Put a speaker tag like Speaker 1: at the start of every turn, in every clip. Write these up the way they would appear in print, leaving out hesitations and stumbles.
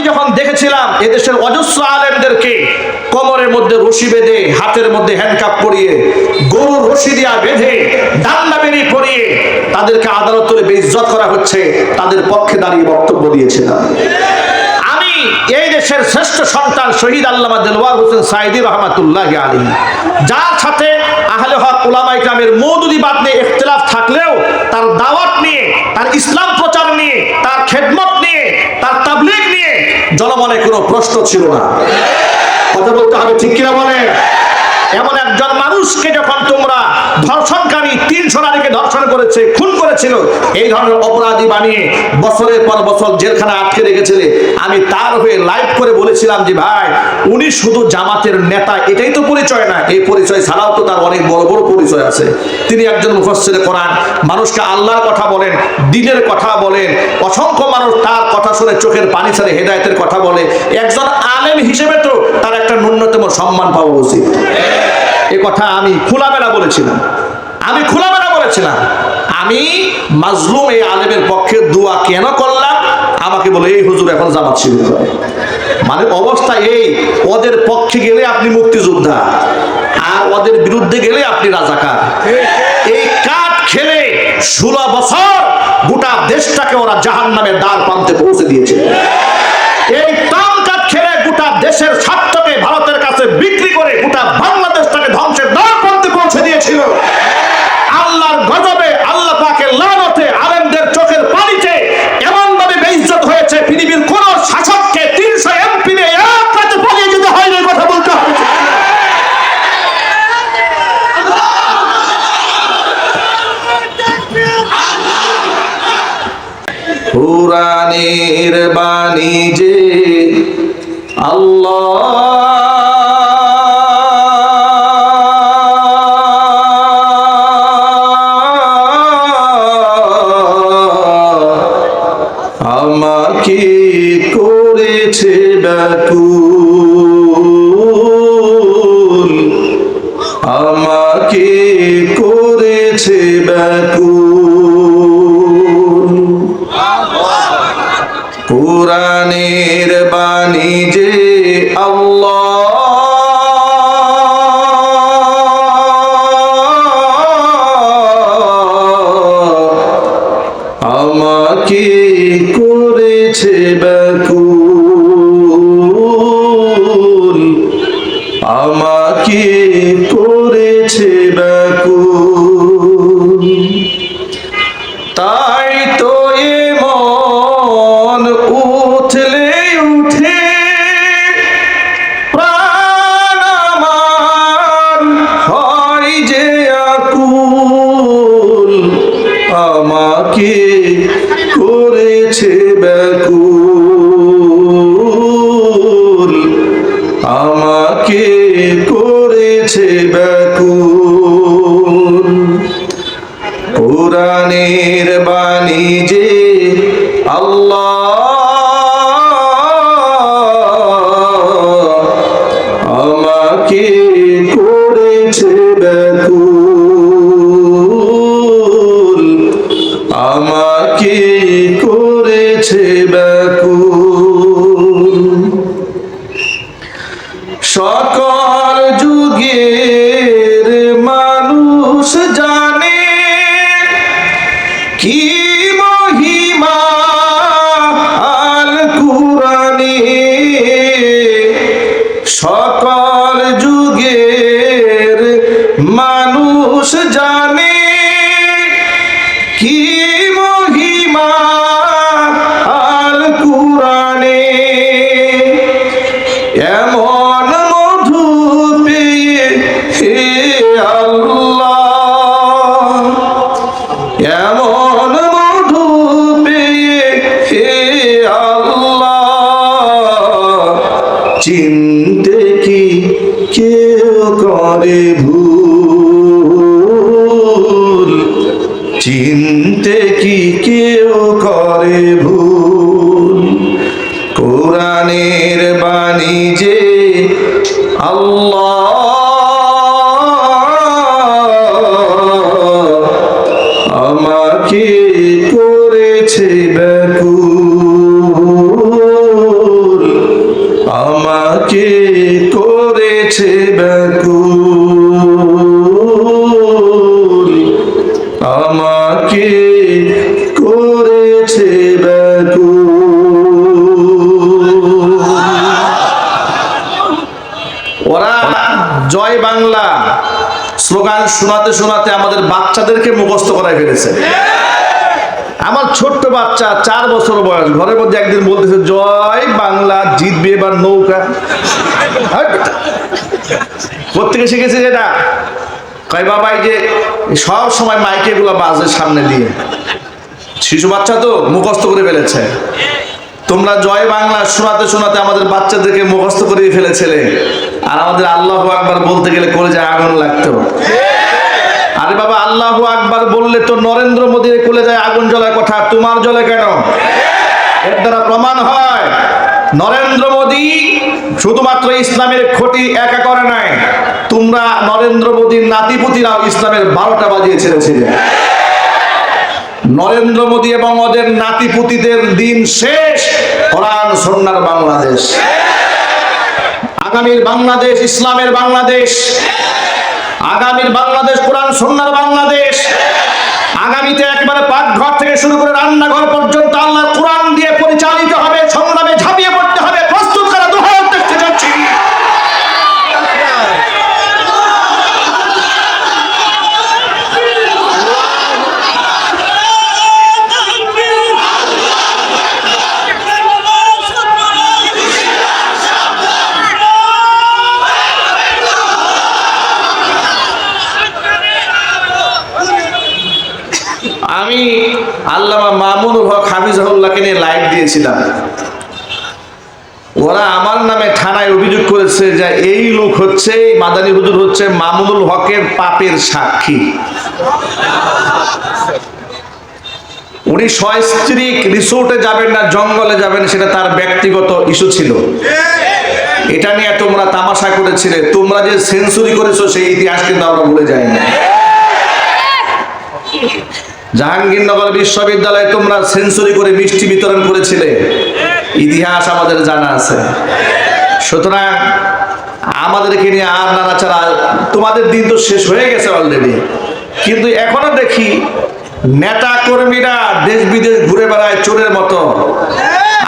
Speaker 1: আমি যখন দেখেছিলাম এদেশের অজস্র আলেমদেরকে কোমরের মধ্যে রশি বেঁধে, হাতের মধ্যে হ্যান্ডকাপ পরিয়ে, গরুর রশি দিয়া বেঁধে, ডান্ডা বেরি পরিয়ে তাদেরকে আদালতে বেইজ্জত করা হচ্ছে, তাদের পক্ষে দাঁড়িয়ে বক্তব্য দিয়েছিলাম। আমি এই দেশের শ্রেষ্ঠ সন্তান শহীদ আল্লামা দেলওয়ার হোসেন সাইদি রহমাতুল্লাহি আলাইহি, যার সাথে আহলে হক উলামা ইকরামের মওদুদিবাদ নিয়ে ইখতিলাফ থাকলেও তার দাওয়াত নিয়ে, তার ইসলাম প্রচার নিয়ে, তার খেদমত নিয়ে, তার তাবলীগ নিয়ে জনমনে কোনো প্রশ্ন ছিল না। কথা বলতে হবে, ঠিক কিনা বলেন? এমন একজন মানুষকে যখন তোমরা ধর্ষণকারী, 300 নারীকে ধর্ষণ করেছে, খুন করেছিল, এই ধরনের অপরাধী বানিয়ে বছরের পর বছর জেলখানা আটকে রেখেছিলে, আমি তার হয়ে লাইভ করে বলেছিলাম যে ভাই, উনি শুধু জামাতের নেতা এটাই তো পরিচয় না, এই পরিচয় ছাড়াও তো তার অনেক বড় বড় পরিচয় আছে। তিনি একজন মুফাসসিরে কোরআন, মানুষকে আল্লাহর কথা বলেন, দ্বীনের কথা বলেন, অসংখ্য মানুষ তার কথা শুনে চোখের পানি ছেড়ে হেদায়েতের কথা বলে। একজন আলেম হিসেবে তো তার একটা ন্যূনতম সম্মান পাওয়া উচিত। এ কথা আমি খোলামেলা বলেছিলাম। আমি মাজলুম এই আলেমের পক্ষে দোয়া কেন করলাম? আমাকে বলে এই হুজুর এখন জামাত শিবির করে। মানে অবস্থা এই, ওদের পক্ষে গেলে আপনি মুক্তিযোদ্ধা, আর ওদের বিরুদ্ধে গেলে আপনি রাজাকার। এই কাঠ খেলে 16 বছর গোটা দেশটাকে ওরা জাহান্নামের দ্বার প্রান্তে পৌঁছে দিয়েছে। এই তাম কাঠ খেলে গোটা দেশের স্বার্থকে ভারতের কাছে বিক্রি করে গোটা বাংলাদেশটাকে ধ্বংসের দ্বার প্রান্তে পৌঁছে দিয়েছিল। আল্লাহর গজবে, আল্লাহ পাকের লানতে আলেমদের চোখের পানিতে এমন ভাবে বেইজ্জত হয়েছে, পৃথিবীর কোন শাসককে 300 এমপি নিয়ে এক রাতে পালিয়ে যেতে হয়নি। কথা বলতে হবে। কুরআনের বাণী যে আল্লাহ আমাকে করেছে ব্যাকুল, আমাকে করেছে ব্যাকুল। কুরআনের বাণী যে আল্লাহ আমাকে করেছে ব্যাকুল, আমাকে করেছে ব্যাকুল। তাই তো এমন উঠলে উঠে প্রাণ আমার হয় যে আকুল, আমাকে করেছে ব্যাকুল, আমাকে করেছে ব্যাকুল। কুরআনের বাণী যে আল্লাহ আমাকে করেছে ব্যাকুল, আমাকে করেছে ব্যাকুল। সকল যুগের মানুষ জানে কি মহিমা আল কুরআনে, সকল যুগের মানুষ জানে কি মহিমা আল কুরআনে। এমন মধু পেয়ে হে আল্লাহ, এমন মধু পেয়ে হে আল্লাহ, চিনতে কি কেউ করে ভুল, চিনতে কি কেউ করে ভুল। কুরআনের বাণী যে আল্লাহ আমাকে করেছে ব্যাকুল, জয় বাংলা স্লোগান শোনাতে শোনাতে আমাদের বাচ্চাদেরকে মুখস্থ করায় ফেলেছে। আমার ছোট্ট বাচ্চা 4 বছর বয়স ঘরের মধ্যে একদিন বলতেছে জয় বাংলা জিতবে এবার নৌকা। কোত্থেকে শিখেছে যেটা? কয় বাবা এই যে সব সময় মাইকে গুলা বাজে সামনে দিয়ে, শিশু বাচ্চা তো মুখস্থ করে ফেলেছে। তোমরা জয় বাংলা শোনাতে শোনাতে আমাদের বাচ্চাদেরকে মুখস্থ করে ফেলেছিলে, আর আমাদের আল্লাহু আকবার বলতে গেলে কলেজে আগুন লাগতো। আরে বাবা আল্লাহু আকবার বললে তো নরেন্দ্র মোদীর কলেজায় আগুন জ্বলার কথা, তোমার জ্বলে কেন? এর দ্বারা প্রমাণ হয় নরেন্দ্র মোদী শুধুমাত্র ইসলামের ক্ষতি একা করে নাই, তোমরা নরেন্দ্র মোদীর নাতিপুতিরাও ইসলামের 12টা বাজিয়ে ছেড়েছিলে। নরেন্দ্র মোদী এবং ওদের নাতিপুতিদের দিন শেষ, কোরআন সুন্নাহর বাংলাদেশ। আগামীর বাংলাদেশ ইসলামের বাংলাদেশ, আগামীর বাংলাদেশ কোরআন সুন্নাহর বাংলাদেশ। আগামীতে একেবারে পাকঘর থেকে শুরু করে রান্নাঘর পর্যন্ত আল্লাহর কোরআন দিয়ে পরিচালিত হবে, সংগ্রামে ঝাঁপিয়ে পড়তে হবে। প্রস্তুত করা দোয়া দেখতে যাচ্ছি। আমি আল্লামা মামুনুল হক হাফিজাহুল্লাহকে নিয়ে লাইভ দিয়েছিলাম। ওরা আমার নামে থানায় অভিযোগ করেছে যে এই লোক হচ্ছে, মাদানী হুজুর হচ্ছে মামুনুল হকের পাপের সাক্ষী। উনি সস্ত্রীক রিসোর্টে যাবেন না জঙ্গলে যাবেন সেটা তার ব্যক্তিগত ইস্যু ছিল। এটা নিয়ে তোমরা তামাশা করেছিলে। তোমরা যে সেঞ্চুরি করেছো সেই ইতিহাস কিন্তু আমরা ভুলে যাইনি। জাহাঙ্গীরনগর বিশ্ববিদ্যালয়ে তোমরা সেঞ্চুরি করে মিষ্টি বিতরণ করেছিলে, ইতিহাস আমাদের জানা আছে। সুতরাং আমাদেরকে নিয়ে আর নাড়াচাড়া, তোমাদের দিন তো শেষ হয়ে গেছে অলরেডি। কিন্তু এখনো দেখি নেতা কর্মীরা দেশ বিদেশ ঘুরে বেড়ায় চোরের মতো,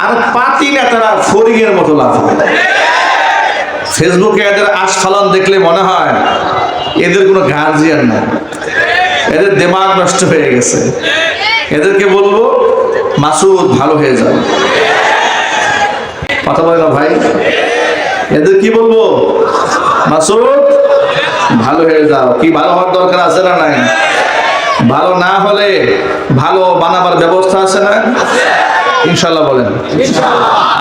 Speaker 1: আর পাতি নেতারা ফড়িংয়ের মতো লাফায়। ফেসবুকে এদের আস্ফালন দেখলে মনে হয় এদের কোনো গার্জিয়ান নাই, এদের দিমাগ নষ্ট হয়ে গেছে। এদেরকে বলবো মাসুদ ভালো হয়ে যাও, কথা বলে না ভাই? এদের কি বলবো? মাসুদ ভালো হয়ে যাও। কি ভালো হওয়ার দরকার আছে না নাই? ভালো না হলে ভালো বানাবার ব্যবস্থা আছে না? ইনশাআল্লাহ বলেন,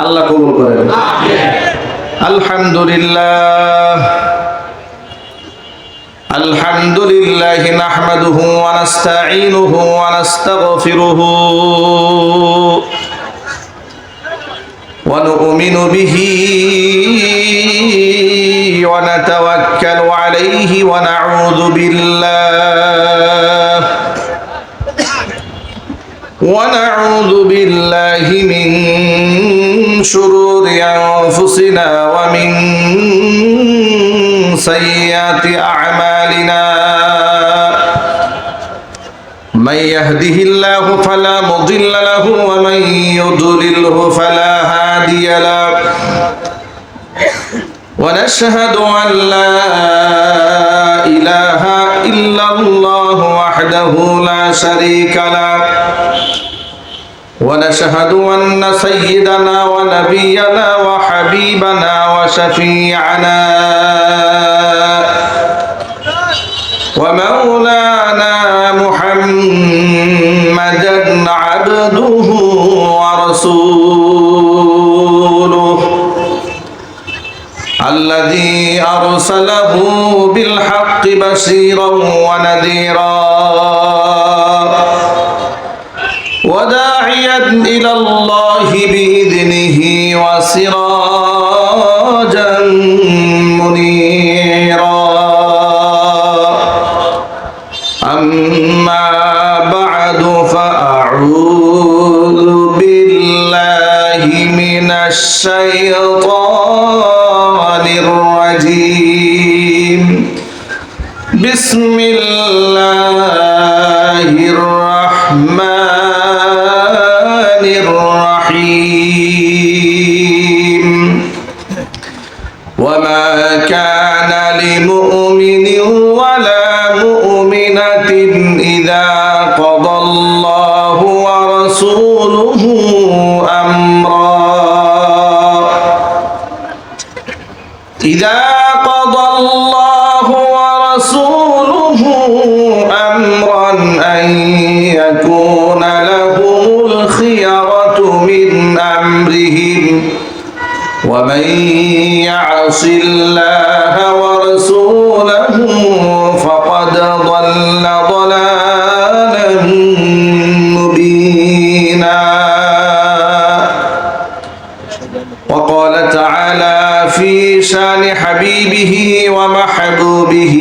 Speaker 1: আল্লাহ কবুল করেন। আলহামদুলিল্লাহ আলহামদুলিল্লাহ নাহমাদুহু ওয়া নাস্তাঈনুহু ওয়া নাস্তাগফিরুহু ওয়া নু'মিনু বিহি ওয়া নাতাওয়াক্কালু আলাইহি ওয়া নাউযু বিল্লাহি মিন শুরুরি আনফুসিনা ওয়া মিন سيئات أعمالنا من يهده الله فلا مضل له ومن يضلله فلا هادي له ونشهد أن لا إله إلا الله وحده لا شريك له ونشهد أن سيدنا ونبينا وحبيبنا وشفيعنا ومولانا محمدا عبده ورسوله الذي أرسله بالحق بشيرا ونذيرا وداعيا إلى الله بإذنه وسراجا منيرا أما بعد فأعوذ بالله من الشيطان الرجيم بسم الله الرحمن الرحيم وما كان লিমুমিনিন ওয়ালা মুমিনাতিন ইযা কাদাল্লাহু ওয়া রাসূলুহু আমরা ইযা কাদাল্লাহু ওয়া রাসূলুহু আমরান আন ইয়াকুনা লাহুমুল খিয়ারাতু মিন আমরিহিম ومن يعص الله ورسوله فقد ضل ضلالا مبينا وقال تعالى في شان حبيبه ومحبوبه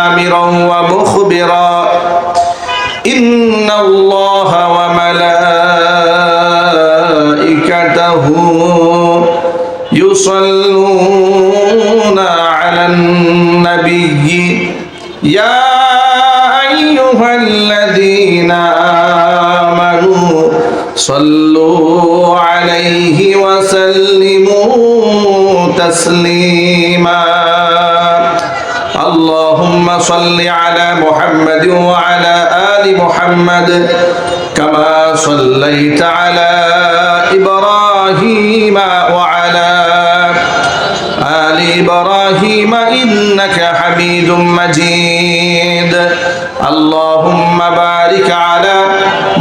Speaker 1: آمرا ومخبرا إن الله وملائكته يصلون على النبي يا أيها الذين آمنوا صلوا عليه وسلموا تسليما اللهم صل على محمد وعلى آل محمد كما صليت على إبراهيم وعلى آل إبراهيم إنك حميد مجيد اللهم بارك على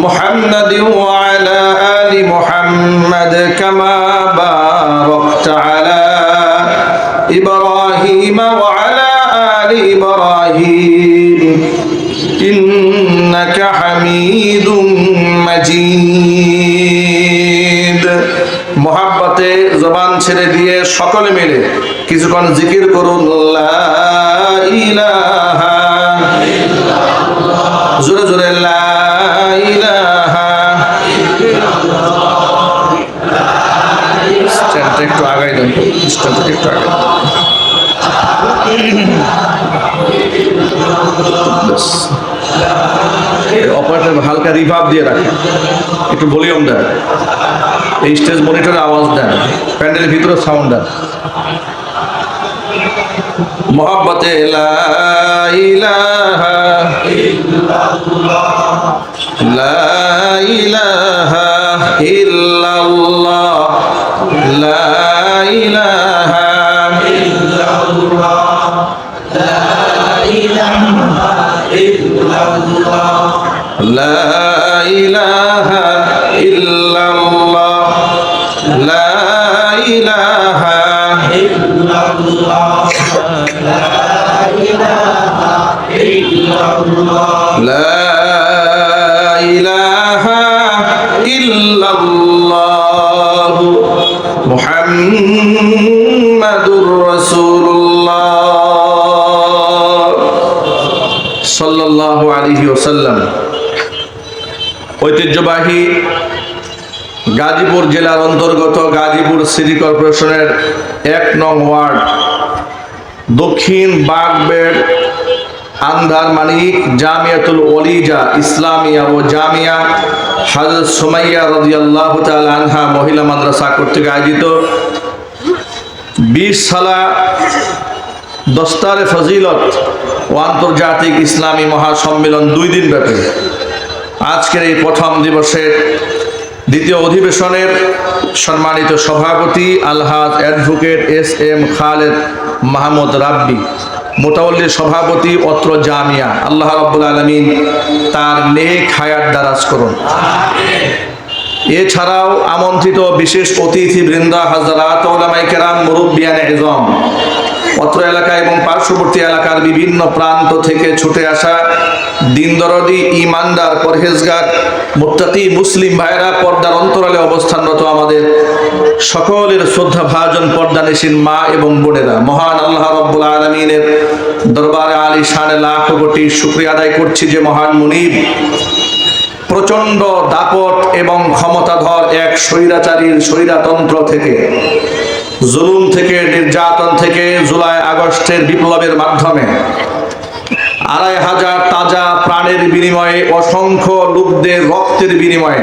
Speaker 1: محمد وعلى آل محمد كما باركت على إبراهيم وعلى آل إبراهيم إنك حميد مجيد محبته জবান ছেড়ে দিয়ে সকলে মিলে কিছুক্ষণ জিকির করুন লা ইলাহা ইল্লাল্লাহ জোরে জোরে লা ইলাহা ইল্লাল্লাহ স্ট্যান্ডটা একটু আগাই দেন স্ট্যান্ডটা একটু আগাই অপারেটর হালকা রিভার্ব দিয়ে রাখেন একটু ভলিউম দেন এই স্টেজ মনিটরে আওয়াজ দেন প্যান্ডেলের ভিতরে সাউন্ড দেন মোহাব্বতে লা ইলাহা ইল্লাল্লাহ লা ইলাহা ইল্লাল্লাহ লা ইলাহা ইল্লাল্লাহ লা ইলাহা ইল্লাল্লাহ লা ইলাহা ইল্লাল্লাহ লা ইলাহা ইল্লাল্লাহ লা ইলাহা ইল্লাল্লাহ লা ইলাহা ইল্লাল্লাহ মুহাম্মাদুর রাসূলুল্লাহ সাল্লাল্লাহু আলাইহি ওয়াসাল্লাম। ঐতিহ্যবাহী গাজীপুর জেলার অন্তর্গত গাজীপুর সিটি কর্পোরেশনের ১ নং ওয়ার্ড দক্ষিণ বাগবেড় আন্ধার মানিক জামিয়াতুল ওলিজা ইসলামিয়া ও জামিয়া হযরত সুমাইয়া রাদিয়াল্লাহু তাআলা আনহা মহিলা মাদ্রাসা কর্তৃক আয়োজিত ২০ সালা দস্তারে ফজিলত ও আন্তর্জাতিক ইসলামী মহাসম্মেলন ২ দিন ব্যাপী আজকের এই প্রথম দিবসের দ্বিতীয় অধিবেশনের সম্মানিত সভাপতি আলহাজ অ্যাডভোকেট এস.এম. খালেদ মাহমুদ রাব্বি, মোতাওয়াল্লি সভাপতি অত্র জামিয়া, আল্লাহ রাব্বুল আলামিন তার নেক হায়াত দারাজ করুন। এছাড়াও আমন্ত্রিত বিশেষ অতিথি বৃন্দা হাজরাত উলামায়ে কেরাম মুরব্বিয়ানে ইজম, অত্র এলাকা এবং পার্শ্ববর্তী এলাকার বিভিন্ন প্রান্ত থেকে ছুটে আসা দিন দরদি ইমানদার পরহেজগার মুত্তাকি মুসলিম ভাইরা, পর্দার অন্তরালে অবস্থানরত আমাদের সকলের শ্রদ্ধা ভাজন পর্দানিশীন মা এবং বোনেরা, মহান আল্লাহ রাব্বুল আলামিনের দরবারে আলী শানে লাখ কোটি শুকরিয়া আদায় করছি যে মহান মুনিব প্রচন্ড দাপট এবং ক্ষমতাধর এক স্বৈরাচারীর স্বৈরাতন্ত্র থেকে, জুলুম থেকে, নির্যাতন থেকে জুলাই আগস্টের বিপ্লবের মাধ্যমে ২৫০০ তাজা প্রাণের বিনিময়ে, অসংখ্য লোকদের রক্তের বিনিময়ে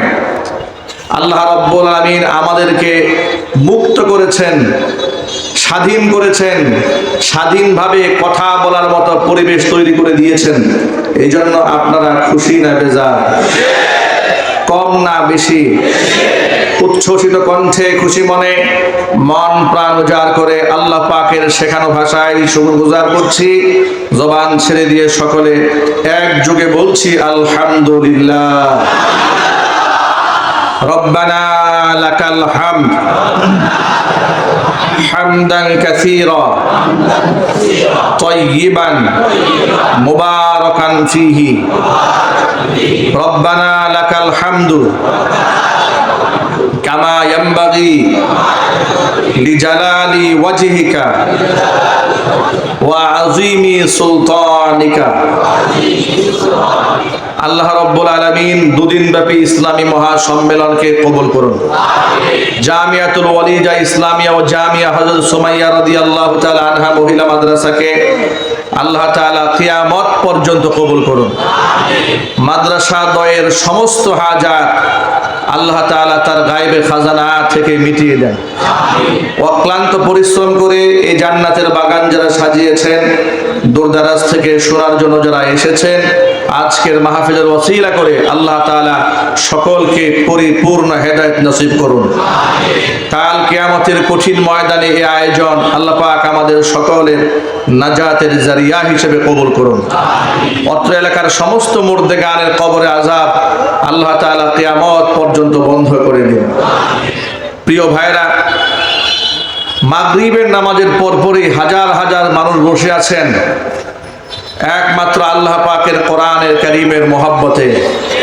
Speaker 1: আল্লাহ রাব্বুল আলামিন আমাদেরকে মুক্ত করেছেন। স্বাধীন করেছেন, স্বাধীনভাবে কথা বলার মতো পরিবেশ তৈরি করে দিয়েছেন। এই জন্য আপনারা খুশি না বেজার? কম না বেশি? উচ্ছ্বসিত কণ্ঠে খুশি মনে মন প্রাণ উজাড় করে আল্লাহ পাকের শেখানো ভাষায় শুকরগুজার করছি। জবান ছেড়ে দিয়ে সকলে একযোগে বলছি আলহামদুলিল্লাহ। রব্বানা লাকাল হামদ হামদান কাসীরা তাইয়িবান মুবারাকান ফীহি। রব্বানা লাকাল হামদু কামা ইয়ানবাগি লিজালালি ওয়াজহিকা ওয়া আযীমি সুলতানিকা। আল্লাহ রাব্বুল আলামিন দুদিন ব্যাপী ইসলামী মহাসম্মেলনকে কবুল করুন। জামিয়াতুল ওয়ালিদা ইসলামিয়া ও জামিয়া হযরত সুমাইয়া রাদিয়াল্লাহু তাআলা আনহা মহিলা মাদ্রাসাকে আল্লাহ তাআলা কিয়ামত পর্যন্ত কবুল করুন। মাদ্রাসা দ্বয়ের সমস্ত হাজাত আল্লাহ তাআলা তার গায়বে খাজানা থেকে মিটিয়ে দেন। অক্লান্ত পরিশ্রম করে এই জান্নাতের বাগান যারা সাজিয়েছেন, দূরদারাজ থেকে শোনার জন্য যারা এসেছেন, আজকের মাহফিলের ওসিলা করে আল্লাহ তাআলা সকলকে পরিপূর্ণ হেদায়েত নসিব করুন। কাল কিয়ামতের কঠিন ময়দানে এই আয়োজন আল্লাহ পাক আমাদের সকলের নাজাতের জারিয়া হিসেবে কবুল করুন। অত্র এলাকার সমস্ত মুর্দেগানের কবরে আযাব আল্লাহ তাআলা কিয়ামত পর্যন্ত বন্ধ করে দিন। প্রিয় ভাইরা, মাগরিবের নামাজের পরপরই হাজার হাজার মানুষ বসে আছেন একমাত্র আল্লাহ পাকের কোরআনের কারীমের মহব্বতে,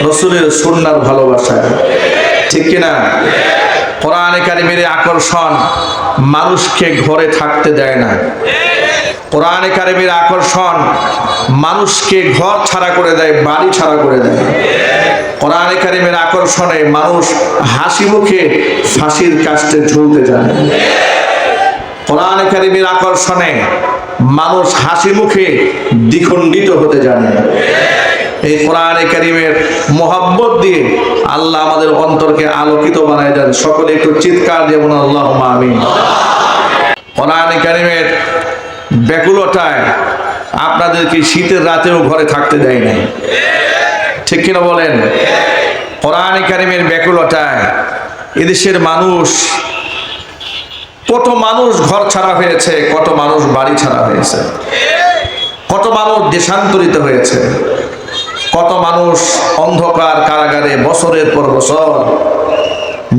Speaker 1: রাসূলের সুন্নাহর ভালোবাসায়। ঠিক কিনা? কোরআনে কারীমের আকর্ষণ মানুষকে ঘরে থাকতে দেয় না। কোরআনে কারীমের আকর্ষণ মানুষকে ঘর ছাড়া করে দেয়, বাড়ি ছাড়া করে দেয়। কোরআনে কারীমের আকর্ষণে মানুষ হাসি মুখে ফাঁসির কাস্টে ঝুলতে যায়। কোরআনে কারীমের আকর্ষণে মানুষ হাসি মুখে দ্বিখণ্ডিত হতে জানে। এই কোরআনে কারীমের মোহাব্বত দিয়ে আল্লাহ আমাদের অন্তরকে আলোকিত বানায় দেন। সকলে একটু চিৎকার দিয়ে বলুন আল্লাহুম্মা আমিন। কোরআনে কারীমের ব্যাকুলতায় আপনাদেরকে শীতের রাতেও ঘরে থাকতে দেয় নাই। ঠিক কিনা বলেন? কোরআনে কারীমের ব্যাকুলতায় এদেশের মানুষ, কত মানুষ ঘর ছাড়া হয়েছে, কত মানুষ বাড়ি ছাড়া হয়েছে, কত মানুষ দেশান্তরিত হয়েছে, কত মানুষ অন্ধকার কারাগারে বছরের পর বছর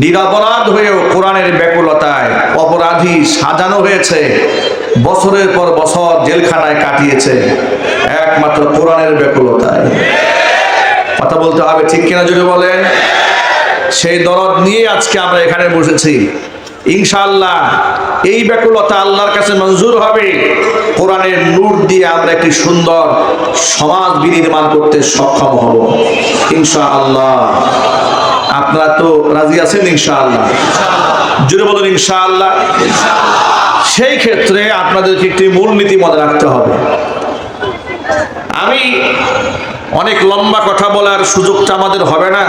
Speaker 1: নিরপরাধ হয়েও কোরআনের ব্যাকুলতায় অপরাধী সাজানো হয়েছে, বছরের পর বছর জেলখানায় কাটিয়েছে একমাত্র কোরআনের ব্যাকুলতায়। কথা বলতে হবে, ঠিক কিনা যদি বলেন? সেই দরদ নিয়ে আজকে আমরা এখানে বসেছি। ইনশাআল্লাহ এই ব্যাকুলতা আল্লাহর কাছে মঞ্জুর হবে। কোরআনের নূর দিয়ে আমরা একটি সুন্দর সমাজ বিনির্মাণ করতে সক্ষম হব ইনশাআল্লাহ। আপনারা তো রাজি আছেন ইনশাআল্লাহ? জোরে বলুন ইনশাআল্লাহ। সেই ক্ষেত্রে আপনাদেরকে একটি মূলনীতি মনে রাখতে হবে। আমি অনেক লম্বা কথা বলার সুযোগটা আমাদের হবে না,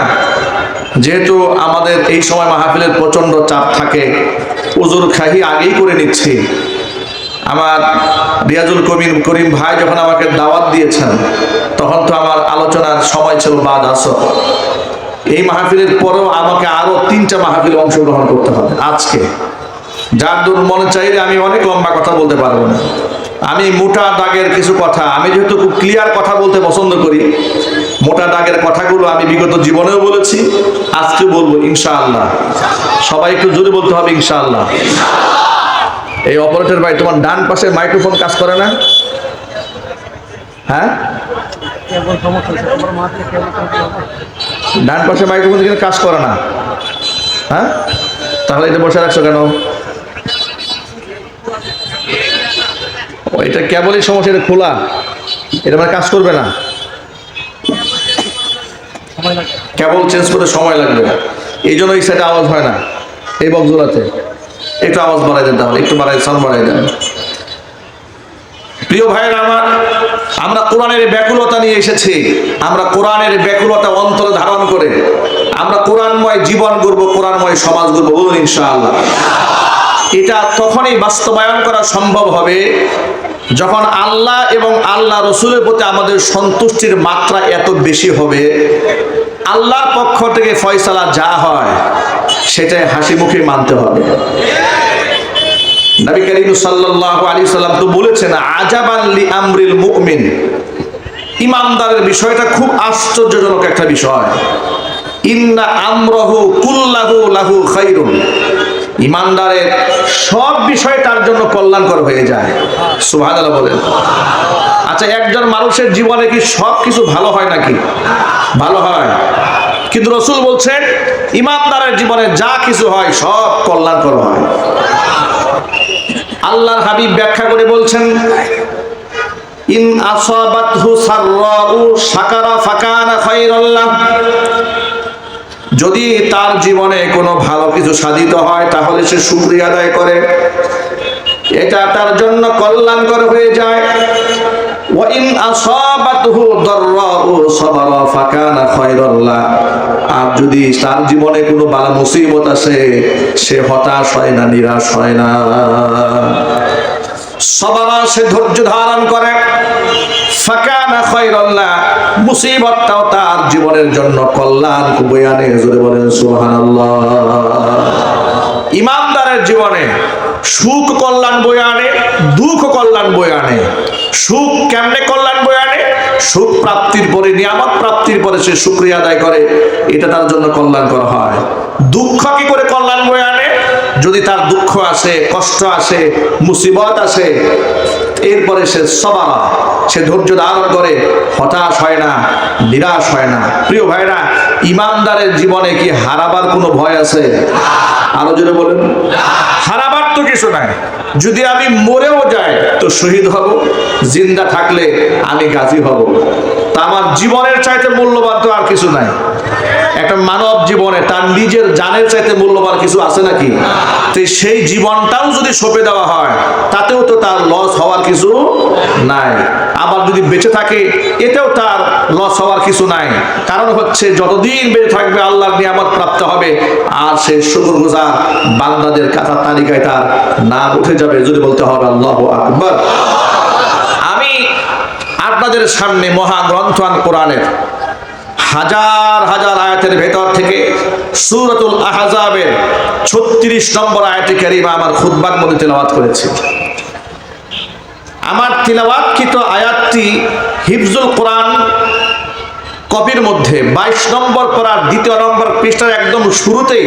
Speaker 1: যেহেতু আমাদের এই সময় মাহফিলের প্রচন্ড চাপ থাকে। উজুর খাহি আগেই করে নিচ্ছি। আমার রিয়াজুল করিম ভাই যখন আমাকে দাওয়াত দিয়েছেন, তখন তো আমার আলোচনার সময় ছিল বাদ আসর। এই মাহফিলের পরেও আমাকে আরো 3টা মাহফিলে অংশগ্রহণ করতে হবে আজকে। যার দূর মনে চাইলে আমি অনেক লম্বা কথা বলতে পারবো না। আমি মোটা দাগের কিছু কথা, আমি যেহেতু খুব ক্লিয়ার কথা বলতে পছন্দ করি, মোটা দাগের কথাগুলো আমি বিগত জীবনেও বলেছি, আজকে বলবো ইনশাআল্লাহ। সবাই একটু জোরে বলতে হবে ইনশাআল্লাহ। এই অপারেটর ভাই, তোমার ডান পাশে মাইক্রোফোন কাজ করে না? হ্যাঁ, ডান পাশে মাইক্রোফোন কিন্তু কাজ করে না। হ্যাঁ, তাহলে এটা বসে রাখছো কেন? এটা কেবলই সমস্যা, এটা খোলা, এটা মানে কাজ করবে না। কেবল চেঞ্জ করতে সময় লাগবে, এই জন্য এই সাইডে আওয়াজ হয় না। এই বক্সগুলোতে একটু আওয়াজ বাড়াই দেন, তাহলে একটু সাউন্ড বাড়াই দেন। প্রিয় ভাইয়েরা আমার, আমরা কোরআনের ব্যাকুলতা নিয়ে এসেছি। আমরা কোরআনের ব্যাকুলতা অন্তরে ধারণ করে আমরা কোরআনময় জীবন গড়ব, কোরআনময় সমাজ গড়ব। বলুন ইনশাআল্লাহ। এটা তখনই বাস্তবায়ন করা সম্ভব হবে যখন আল্লাহ এবং আল্লাহ রসুলের প্রতি আমাদের সন্তুষ্টির মাত্রা এত বেশি হবে, আল্লাহর পক্ষ থেকে ফয়সালা যা হয় সেটাই হাসি মুখে মানতে হবে। নবী করিম সাল্লাল্লাহু আলাইহি সাল্লাম তো বলেছেন, আজাবান লি আমরিল মুমিন, ইমানদারের বিষয়টা খুব আশ্চর্যজনক একটা বিষয়। ইন্না আমরাহু কুল্লাহু লাহু খায়রুন, ইমানদারের সব বিষয় তার জন্য কল্যাণকর হয়ে যায়। সুবহানাল্লাহ বলেন। আচ্ছা, একজন মানুষের জীবনে কি সব কিছু ভালো হয় নাকি? ভালো হয়, কিন্তু রাসূল বলছেন ইমানদারের জীবনে যা কিছু হয় সব কল্যাণকর হয়। আল্লাহর হাবিব ব্যাখ্যা করে বলছেন, ইন আসাবাতহু সাররাউ শাকারা ফাকানা খায়রাল লাহ, যদি তার জীবনে কোনো ভালো কিছু সাধিত হয় তাহলে সে শুকরিয়া আদায় করে, এটা তার জন্য কল্যাণকর হয়ে যায়। ওয়া ইন আসাবাতহু দাররাউ সাবারা ফাকানা খায়রাল লাহ, আর যদি তার জীবনে কোনো বালা মুসিবত আসে সে হতাশ হয় না, নিরাশ হয় না, সাবারা সে ধৈর্য ধারণ করে, ফাকানা খায়রাল লাহ, মুসিবতটাও তার জীবনের জন্য কল্যাণ বয়ে আনে। জোরে বলেন সুবহানাল্লাহ। ইমানদারের জীবনে সুখ কল্যাণ বয়ে আনে, দুঃখ কল্যাণ বয়ে আনে। সুখ কেমনে কল্যাণ বয়ে আনে? সুখ প্রাপ্তির পরে, নিয়ামত প্রাপ্তির পরে সে শুকরিয়া আদায় করে, এটা তার জন্য কল্যাণকর হয়। দুঃখ কি করে কল্যাণ বয়ে আনে? যদি তার দুঃখ আসে, কষ্ট আসে, মুসিবত আসে, এরপরে সে সবারা, সে ধৈর্য ধারণ করে, হতাশ হয় না, নিরাশ হয় না। প্রিয় ভাইরা, ইমানদারের জীবনে কি হারাবার কোনো ভয় আছে? আরো জোরে বলেন। হারাবার তো কিছু নাই। যদি আমি মরেও যাই তো শহীদ হব, জিন্দা থাকলে আমি গাজী হব। তা আমার জীবনের চাইতে মূল্যবান তো আর কিছু নাই। একটা মানব জীবনে তার নিজের জানের চাইতে মূল্যবান কিছু আছে নাকি? তো সেই জীবনটাও যদি সঁপে দেওয়া হয় তাতেও তো তার লস হওয়ার কিছু নাই। আবার যদি বেঁচে থাকে এতেও তার লস হওয়ার কিছু নাই। কারণ হচ্ছে যতদিন বেঁচে থাকবে আল্লাহর নিয়ামত প্রাপ্ত হবে, আর সে শুকরগুজার বান্দাদের কাতার তালিকায় তার নাম উঠে যাবে। যদি বলতে হবে আল্লাহু আকবার। আমি আপনাদের সামনে মহাগ্রন্থ আল কোরআনের হাজার হাজার আয়াতের ভেতর থেকে সূরাতুল আহজাবের 36 নম্বর আয়াতে কারিমা আমার খুতবার মধ্যে তেলাওয়াত করেছি। আমার তিলাওয়াতকৃত আয়াতটি হিফজুল কোরআন কপির মধ্যে 22 নম্বর পড়ার 2 নম্বর পৃষ্ঠার একদম শুরুতেই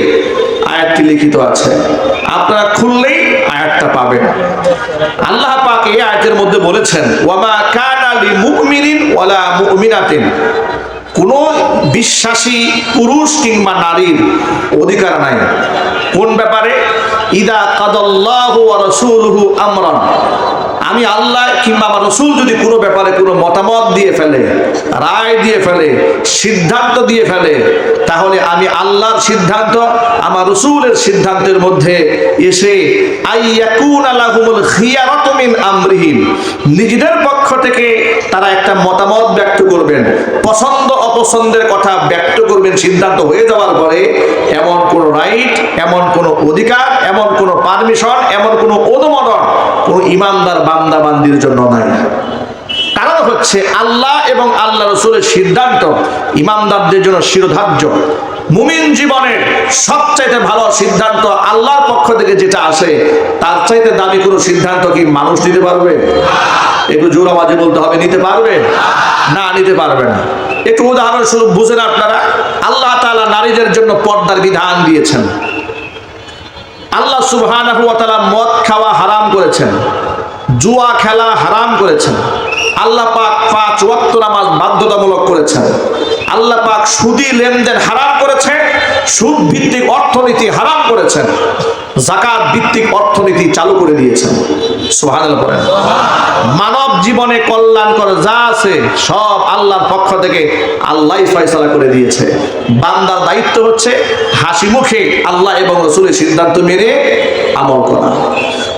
Speaker 1: আয়াতটি লিখিত আছে। আপনারা খুললেই আয়াতটা পাবেন। আল্লাহ পাক এই আয়াতের মধ্যে বলেছেন, ওয়ামা কানা লিমুমিনিন ওয়ালা মুমিনাতিন, কোন বিশ্বাসী পুরুষ কিংবা নারীর অধিকার নাই কোন ব্যাপারে? ইদা কাদাল্লাহু ওয়া রাসূলুহু আমরান, আমি আল্লাহ কিংবা আমার রাসূল যদি কোনো ব্যাপারে কোনো মতামত দিয়ে ফেলে, রায় দিয়ে ফেলে, সিদ্ধান্ত দিয়ে ফেলে, তাহলে আমি আল্লাহর সিদ্ধান্ত আমার রাসূলের সিদ্ধান্তের মধ্যে এসে আইয়াকুনা লাহুমুল খিয়ারাতু মিন আমরিহিম, নিজেদের পক্ষ থেকে তারা একটা মতামত ব্যক্ত করবেন, পছন্দ অপছন্দের কথা ব্যক্ত করবেন। সিদ্ধান্ত হয়ে যাওয়ার পরে এমন কোন রাইট, এমন কোন অধিকার, এমন কোন পারমিশন, এমন কোন অনুমোদন কোন ইমানদার বান্দা বান্দির জন্য নাই। কারণ হচ্ছে আল্লাহ এবং আল্লাহ রাসূলের সিদ্ধান্ত ইমানদারদের জন্য শিরোধার্য। মুমিন জীবনের সবচাইতে ভালো সিদ্ধান্ত আল্লাহর পক্ষ থেকে যেটা আসে, তার চাইতে দামি কোনো সিদ্ধান্ত কি মানুষ নিতে পারবে? একটু জোর আওয়াজে বলতে হবে, নিতে পারবে না? নিতে পারবে না। একটু উদাহরণস্বরূপ বুঝেন আপনারা, আল্লাহ তাআলা নারীদের জন্য পর্দার বিধান দিয়েছেন। আল্লাহ সুবহানাহু ওয়া তাআলা মদ খাওয়া হারাম করেছেন, জুয়া খেলা হারাম করেছেন। আল্লাহ পাক 5 ওয়াক্ত নামাজ বাধ্যতামূলক করেছেন। আল্লাহ পাক সুদী লেনদেন হারাম করেছেন, সুদ ভিত্তিক অর্থনীতি হারাম করেছেন, যাকাত ভিত্তিক অর্থনীতি চালু করে দিয়েছেন। সুবহানাল্লাহ বলেন। মানব জীবনে কল্যাণকর যা আছে সব আল্লাহর পক্ষ থেকে আল্লাহই ফয়সালা করে দিয়েছে। বান্দার দায়িত্ব হচ্ছে হাসি মুখে আল্লাহ এবং রাসূলের সিদ্ধান্ত মেনে আমল করা।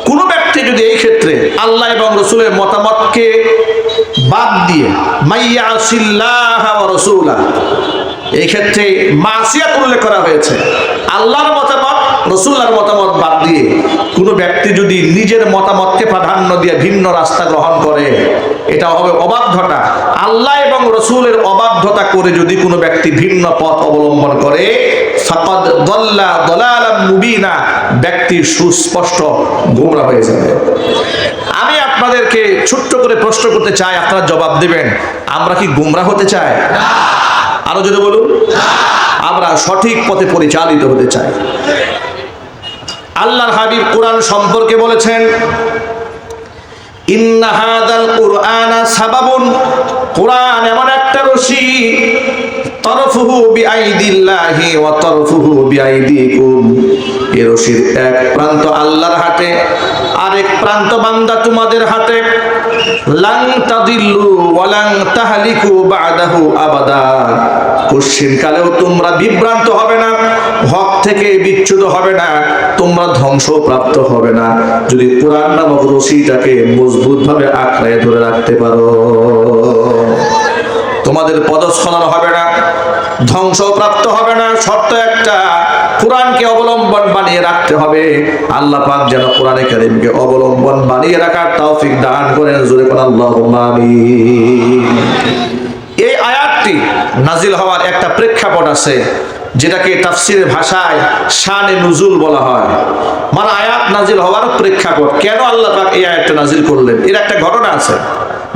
Speaker 1: কোন ব্যক্তি যদি এই ক্ষেত্রে আল্লাহ এবং রাসূলের মতামতকে বাদ দিয়ে মাইয়াসিল্লাহ ওয়া রাসূলা, এই ক্ষেত্রে মাসিয়াত উল্লেখ করা হয়েছে। আল্লাহর মতামত রাসূলুল্লাহর মতামত বাদ দিয়ে কোনো ব্যক্তি যদি নিজের মতামতকে প্রাধান্য দিয়ে ভিন্ন রাস্তা গ্রহণ করে, এটা হবে অবাধ্যতা। আল্লাহ এবং রাসূলের অবাধ্যতা করে যদি কোনো ব্যক্তি ভিন্ন পথ অবলম্বন করে, ফাকাদ দাল্লা দালালাম মুবিনা, ব্যক্তি সুস্পষ্ট গোমরা হয়ে যাবে। আমি আপনাদেরকে ছোট্ট করে প্রশ্ন করতে চাই, আপনারা জবাব দেবেন। আমরা কি গোমরা হতে চাই? আরো যদি বলুন, আমরা সঠিক পথে পরিচালিত হতে চাই। আল্লাহর হাবিব কোরআন সম্পর্কে বলেছেন, ইন্না হাযাল কুরআনা সাবাবুন, কোরআন এমন একটা রশি, তরফুহু বিআইদিল্লাহি ওয়া তরফুহু বিআইদিকুম, এই রশির এক প্রান্ত আল্লাহর হাতে, আরেক প্রান্ত বান্দা তোমাদের হাতে। লান তাদিল্লু ওয়া লান তাহলিকু বা'দাহু আবাদা, কশিন কালেও তোমরা বিভ্রান্ত হবে না, হক থেকে বিচ্যুত হবে না, তোমরা ধ্বংসপ্রাপ্ত হবে না, যদি কোরআন নামক রশিটাকে মজবুত ভাবে আঁকড়ে ধরে রাখতে পারো। তোমাদের পদস্খলন হবে না, ধ্বংসপ্রাপ্ত হবে না। শর্ত একটা, কোরআনকে অবলম্বন বানিয়ে রাখতে হবে। আল্লাহ পাক যেন কোরআনে কারীমকে অবলম্বন বানিয়ে রাখার তৌফিক দান করেন। জোরে বলেন আল্লাহুম্মা আমিন। এই আয়াতটি নাজিল হওয়ার একটা প্রেক্ষাপট আছে, যেটাকে তাফসীরের ভাষায় শানে নুজুল বলা হয়। মানে আয়াত নাজিল হওয়ার প্রেক্ষাপট, কেন আল্লাহ পাক এই আয়াতটা নাজিল করলেন, এর একটা ঘটনা আছে।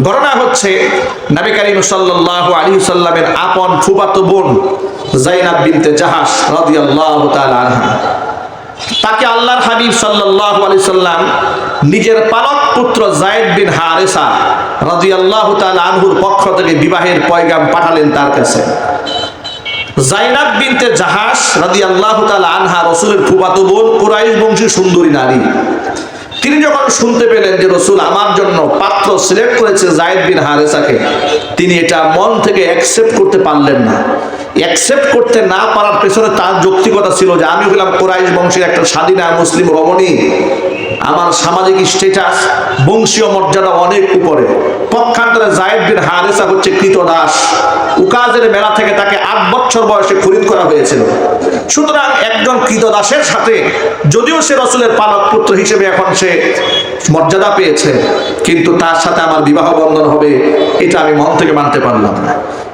Speaker 1: ঘটনা হচ্ছে, নবী করিম সাল্লাল্লাহু আলাইহি সাল্লামের আপন ফুফাতো বোন যায়েনাব বিনতে জাহাশ রাদিয়াল্লাহু তাআলা আনহা, তাকে আল্লাহর হাবিব সাল্লাল্লাহু আলাইহি সাল্লাম নিজের পালক পুত্র যায়েদ বিন হারেসা রাদিয়াল্লাহু তাআলা আনহুর পক্ষ থেকে বিবাহের পয়গাম পাঠালেন তার কাছে। যায়েনাব বিনতে জাহাশ রাদিয়াল্লাহু তাআলা আনহা রাসূলের ফুফাতো বোন, কুরাইশ বংশী সুন্দরী নারী। তিনি যখন শুনতে পেলেন যে রাসূল আমার জন্য পাত্র সিলেক্ট করেছে যায়েদ বিন হারেসাকে, তিনি এটা মন থেকে অ্যাকসেপ্ট করতে পারলেন না। অ্যাকসেপ্ট করতে না পারার পেছনে তার যৌক্তিকতা ছিল যে আমি হলাম কুরাইশ বংশের একটা স্বাধীনা মুসলিম রমণী, আমার সামাজিক স্ট্যাটাস, বংশীয় মর্যাদা অনেক উপরে। পক্ষান্তরে যায়েদ বিন হারেসা হচ্ছে কৃতদাস, উকাজের মেলা থেকে তাকে 8 বছর বয়সে খরিদ করা হয়েছিল। সুতরাং একজন কৃতদাসের সাথে যদিও সে রাসূলের পালক পুত্র হিসেবে এখন সে মর্যাদা পেয়েছে, কিন্তু তার সাথে আমার বিবাহ বন্ধন হবে, এটা আমি মন থেকে মানতে পারলাম না।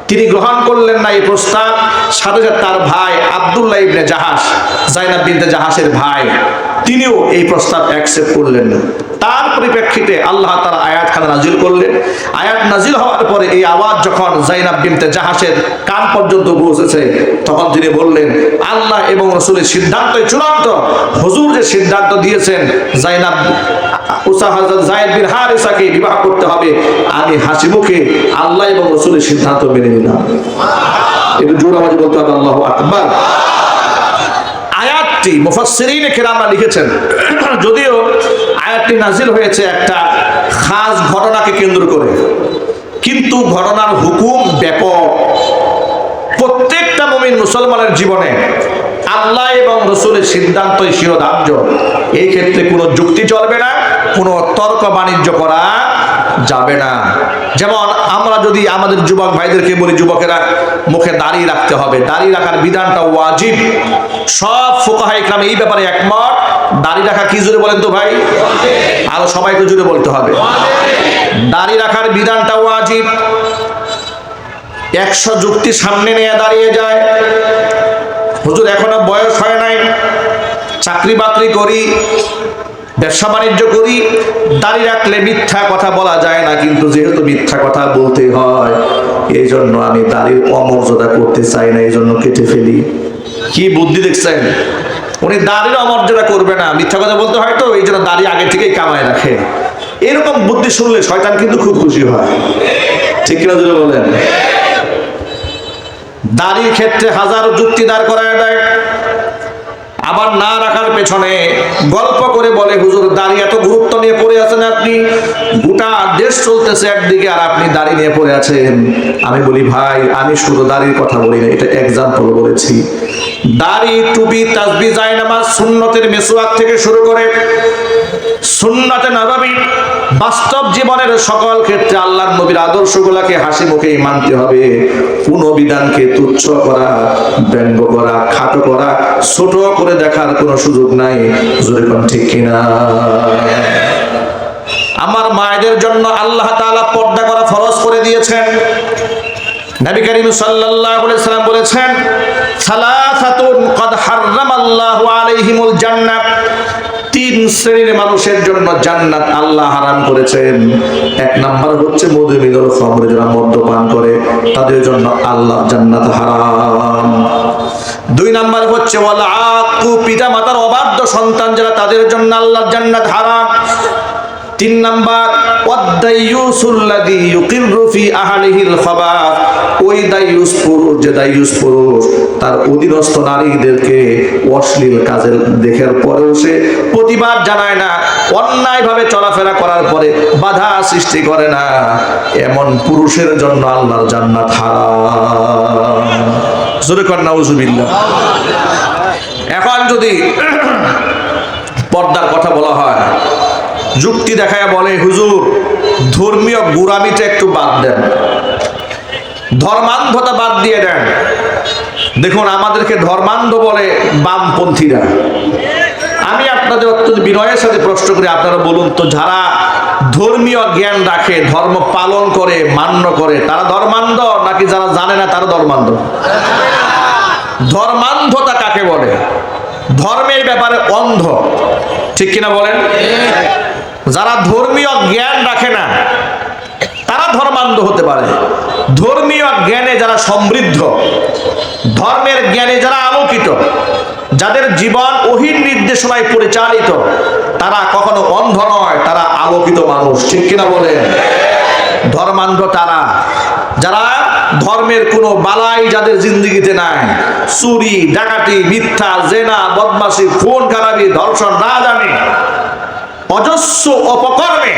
Speaker 1: তিনি গ্রহণ করলেন না এই প্রস্তাব। সাথে সাথে তার ভাই আব্দুল্লাহ ইবনে জাহাশ, যায়েনাব বিনতে জাহাশের ভাই, তিনিও এই প্রস্তাব অ্যাকসেপ্ট করলেন না। তার পরিপ্রেক্ষিতে আল্লাহ তাআলা আয়াতখানা নাজিল করলেন। আয়াত নাজিল হওয়ার পরে এই আওয়াজ যখন যায়েনাব বিনতে জাহাশের কান পর্যন্ত পৌঁছেছে, তখন তিনি বললেন, আল্লাহ এবং রাসূলের সিদ্ধান্তই চূড়ান্ত। হুজুর যে সিদ্ধান্ত দিয়েছেন যায়েদ বিন হারেসাকে বিবাহ করতে হবে, আমি হাসি মুখে আল্লাহ এবং রাসূলের সিদ্ধান্ত মেনে নিলাম। একটু জোরে আওয়াজে বলতে হবে আল্লাহু আকবার। আয়াতটি মুফাসসিরিনে কেরামরা লিখেছেন, যদিও আয়াতটি নাজিল হয়েছে একটা খাস ঘটনাকে কেন্দ্র করে, কিন্তু ঘটনার হুকুম ব্যাপক। প্রত্যেকটা মুমিন মুসলমানের জীবনে আল্লাহ এবং রাসূলের সিদ্ধান্তই শিরোধার্য। এই ক্ষেত্রে কোনো যুক্তি চলবে না, কোনো তর্ক বাণিজ্য করা যাবে না। যেমন আমরা যদি আমাদের যুবক ভাইদেরকে বলি, যুবকেরা মুখে দাড়ি রাখতে হবে, দাড়ি রাখার বিধানটা ওয়াজিব। সব ফুকাহা ইকরাম এই ব্যাপারে একমত। দাড়ি রাখা কি জোরে বলেন তো ভাই, আরো সবাইকে জোরে বলতে হবে, দাড়ি রাখার বিধানটা ওয়াজিব। 100 যুক্তি সামনে নিয়ে দাঁড়িয়ে যায়, হুজুর এখনো বয়স হয় নাই, চাকরি বাকরি করি, ব্যবসা বাণিজ্য করি, দাড়ি রাখলে মিথ্যা কথা বলা যায় না, কিন্তু যেহেতু মিথ্যা কথা বলতে হয়, এই জন্য আমি দাড়ির অমর্যাদা করতে চাই না, এই জন্য কেটে ফেলি। কি বুদ্ধি দেখছেন? উনি দাড়ির অমর্যাদা করবে না, মিথ্যা কথা বলতে হয়, তো এই জন্য দাড়ি আগে থেকেই কামায় রাখে। এরকম বুদ্ধি শুনলে শয়তান কিন্তু খুব খুশি হয়, ঠিক কিনা যদি বলেন? দাড়ির ক্ষেত্রে হাজারো যুক্তি দাঁড় করায় দেয়, আবার না রাখার পেছনে গল্প করে বলে, হুজুর দাড়ি এত গুরুত্ব নিয়ে পড়ে আছেন আপনি, গোটা দেশ চলতেছে একদিকে আর আপনি দাড়ি নিয়ে পড়ে আছেন। আমি বলি ভাই, আমি শুধু দাড়ির কথা বলি না, এটা এক্সাম্পল বলেছি। দাড়ি, টুপি, তাসবিহ, জায়নামাজ, সুন্নতের মিসওয়াক থেকে শুরু করে সুন্নাতে নববী বাস্তব জীবনের সকল ক্ষেত্রে আল্লাহর নবীর আদর্শগুলোকে হাসি মুখেই মানতে হবে। কোন বিধানকে তুচ্ছ করা, ব্যঙ্গ করা, খাটো করা, ছোট করে দেখার কোনো সুযোগ নাই। জোরে কোন ঠিক কিনা? আমার মায়েদের জন্য আল্লাহ তাআলা পর্দা করা ফরজ করে দিয়েছেন। নবী করিম সাল্লাল্লাহু আলাইহি সাল্লাম বলেছেন, সালাসাতুন ক্বাদ হারামাল্লাহু আলাইহিমুল জান্নাহ, তিন শ্রেণীর মানুষের জন্য জান্নাত আল্লাহ হারাম করেছেন। এক নাম্বার হচ্ছে মধুমিদুল খামর, যারা মদ্যপান করে তাদের জন্য আল্লাহ জান্নাত হারাম। দুই নাম্বার হচ্ছে ওয়াল আক্কু, পিতা মাতার অবাধ্য সন্তান যারা, তাদের জন্য আল্লাহ জান্নাত হারাম। তিন নাম্বার ওয়াদাইয়ুসুল্লাযী ইউকিররু ফি আহলিহিল খাবাস, ওই দাইয়ুস পুরুষ, যে দাইয়ুস পুরুষ তার অধীনস্থ নারীদেরকে অশ্লীল কাজের দেখার পরেও সে প্রতিবাদ জানায় না, অন্যায়ভাবে চলাফেরা করার পরে বাধা সৃষ্টি করে না, এমন পুরুষের জন্য আল্লাহর জান্নাত হারাম। জোরে কর নাউজুবিল্লাহ। এখন যদি পর্দার কথা বলা হয়, যুক্তি দেখায় বলে, হুজুর ধর্মীয় গোঁড়ামিটা একটু বাদ দেন, ধর্মান্ধতা বাদ দিয়ে দেন। দেখুন, আমাদেরকে ধর্মান্ধ বলে বামপন্থীরা। আমি আপনাদের অত্যন্ত বিনয়ের সাথে প্রশ্ন করি, আপনারা বলুন তো, যারা ধর্মীয় জ্ঞান রাখে, ধর্ম পালন করে, মান্য করে, তারা ধর্মান্ধ নাকি যারা জানে না তারা ধর্মান্ধ? ধর্মান্ধতা কাকে বলে? ধর্মের ব্যাপারে অন্ধ, ঠিক কিনা বলেন? যারা ধর্মীয় জ্ঞান রাখে না তারা ধর্মান্ধ হতে পারে। ধর্মীয় জ্ঞানে যারা সমৃদ্ধ, ধর্মের জ্ঞানে যারা আলোকিত, যাদের জীবন ওহীর নির্দেশনায় পরিচালিত, তারা কখনো অন্ধ নয়, তারা আলোকিত মানুষ, ঠিক কিনা বলেন? ধর্মান্ধ তারা যারা ধর্মের কোনো বালাই যাদের জিন্দেগিতে নাই, চুরি, ডাকাতি, মিথ্যা, জেনা, বদমাশি, খুন খারাপি, ধর্ষণ, রাজধানী, অজস্র অপকর্মে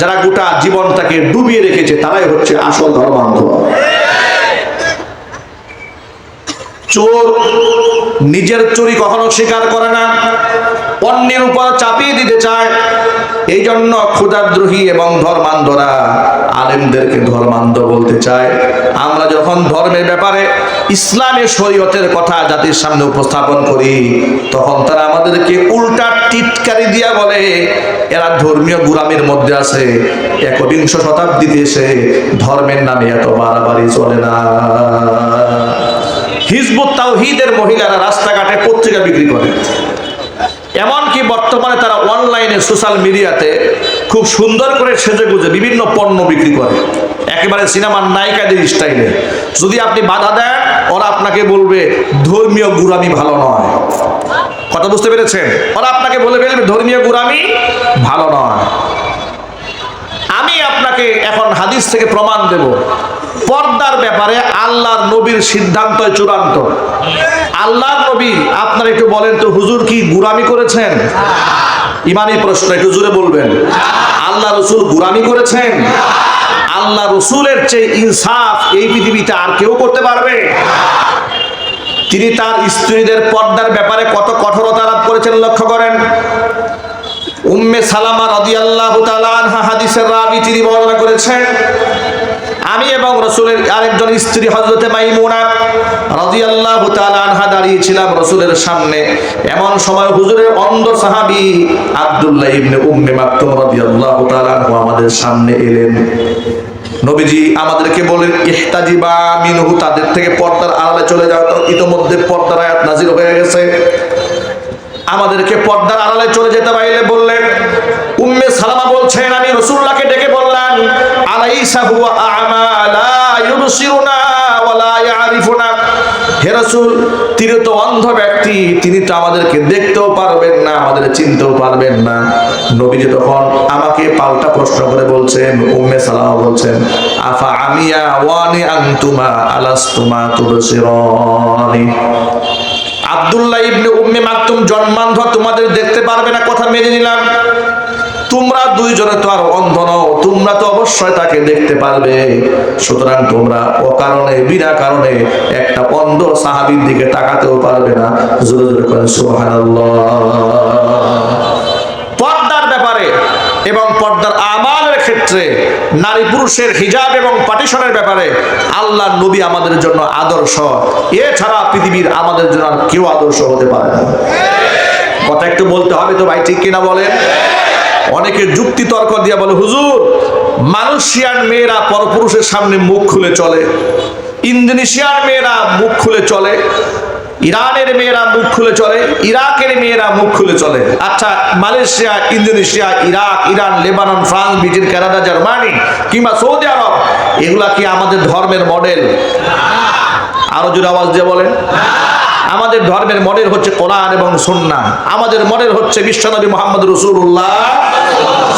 Speaker 1: যারা গোটা জীবনটাকে ডুবিয়ে রেখেছে, তারাই হচ্ছে আসল ধর্মান্ধ। চোর নিজের চুরি কখনো স্বীকার করে না, অন্যের উপর চাপিয়ে দিতে চায়। এই জন্য ক্ষুধাদ্রোহী এবং ধর্মান্ধরা আলেমদেরকে ধর্মান্ধ বলতে চায়। আমরা যখন ধর্মের ব্যাপারে ইসলামের শরীয়তের কথা জাতির সামনে উপস্থাপন করি, তখন তারা আমাদেরকে উল্টা টিটকারি দিয়া বলে এরা ধর্মীয় গোঁড়ামির মধ্যে আছে। একবিংশ শতাব্দীতে এসে ধর্মের নামে এত বাড়াবাড়ি চলে না। হিজবুত তাওহীদের মহিলারা রাস্তাঘাটে পত্রিকা বিক্রি করে, এমনকি বর্তমানে তারা অনলাইনে সোশ্যাল মিডিয়াতে খুব সুন্দর করে সেজেগুজে বিভিন্ন পণ্য বিক্রি করে, একেবারে সিনেমার নায়িকাদের স্টাইলে। যদি আপনি বাধা দেন, ওরা আপনাকে বলবে ধর্মীয় গোঁড়ামি ভালো নয়। কথা বুঝতে পেরেছেন? ওরা আপনাকে বলে ফেলবে ধর্মীয় গোঁড়ামি ভালো নয়। আমি আপনাকে এখন হাদিস থেকে প্রমাণ দেব, পর্দার ব্যাপারে আল্লাহর নবীর সিদ্ধান্ত চূড়ান্ত। আল্লাহর নবী, আপনারা একটু বলেন তো, হুজুর কি গোঁড়ামি করেছেন? ইমানি প্রশ্ন, একটু জোরে বলবেন। আল্লাহ রসুল গোঁড়ামি করেছেন? আল্লাহ রসুলের চেয়ে ইনসাফ এই পৃথিবীতে আর কেউ করতে পারবে? তিনি তার স্ত্রীদের পর্দার ব্যাপারে কত কঠোরতা আরোপ করেছেন লক্ষ্য করেন। উম্মে সালামা রাদিয়াল্লাহু তাআলা আনহা হাদিসের রাবী, তিনি বর্ণনা করেছেন, আমি এবং রাসূলের আরেকজন স্ত্রী হযরতে মাইমুনা রাদিয়াল্লাহু তাআলা আনহা দাঁড়িয়ে ছিলাম রাসূলের সামনে। এমন সময় হুজুরের অন্ধ সাহাবী আব্দুল্লাহ ইবনে উম্মে মাকতুম রাদিয়াল্লাহু তাআলা আনহু আমাদের সামনে এলেন। নবীজি আমাদেরকে বলেন, ইহতাজিবা মিনহু, তাদের থেকে পর্দার আড়ালে চলে যাও। ইতোমধ্যে পর্দার আয়াত নাযিল হয়ে গেছে। আমাদেরকে পর্দার আড়ালে চলে যেতে বাইরে বললেন। উম্মে সালামা বলছেন, আমি রাসূলুল্লাহকে ডেকে বললাম, আলাইসা হুয়া আ'মা লা ইউবসিরুনা ওয়া লা ইয়ারিফুনা, হে রাসূল, তিনি তো অন্ধ ব্যক্তি, তিনি তো আমাদেরকে দেখতেও পারবেন না, আমাদের চিনতেও পারবেন না। নবীজি তখন আমাকে পাল্টা প্রশ্ন করে বলছেন, উম্মে সালামা বলছেন, আফা আমিয়া ওয়ানি আনতুমা আলাস্তুমা তুবসিরানি, আব্দুল্লাহ ইবনে উম্মে মাকতুম জন্মান্ধ, তোমাদের দেখতে পারবে না, কথা মেনে নিলাম। তোমরা দুইজনে তো আর অন্ধ নও, তোমরা তো অবশ্যই তাকে দেখতে পারবে। সুতরাং তোমরা অকারণে, বিনা কারণে একটা অন্ধ সাহাবীর দিকে তাকাতেও পারবে না। জোরে জোরে করেন সুবহানাল্লাহ। পর্দার ব্যাপারে এবং পর্দার আমাল ক্ষেত্রে, নারী পুরুষের হিজাব এবং পার্টিশনের ব্যাপারে আল্লাহ নবী আমাদের জন্য আদর্শ। এছাড়া পৃথিবীর আমাদের জন্য আর কেউ আদর্শ হতে পারে না। কথা একটু বলতে হবে তো ভাই, ঠিক কিনা বলেন? অনেকে যুক্তি তর্ক দিয়ে বলে, হুজুর মালয়েশিয়ার মেয়েরা পরপুরুষের সামনে মুখ খুলে চলে, ইন্দোনেশিয়ার মেয়েরা মুখ খুলে চলে, ইরানের মেয়েরা মুখ খুলে চলে, ইরাকের মেয়েরা মুখ খুলে চলে। আচ্ছা, Malaysia, Indonesia, Iraq, Iran, Lebanon, France, Britain, Canada, Germany কিংবা সৌদি আরব, এগুলা কি আমাদের ধর্মের মডেল? আরো জোরে আওয়াজ দিয়ে বলেন। আমাদের ধর্মের মডেল হচ্ছে কোরআন এবং সুন্নাহ। আমাদের মডেল হচ্ছে বিশ্বনবী মুহাম্মদ রাসূলুল্লাহ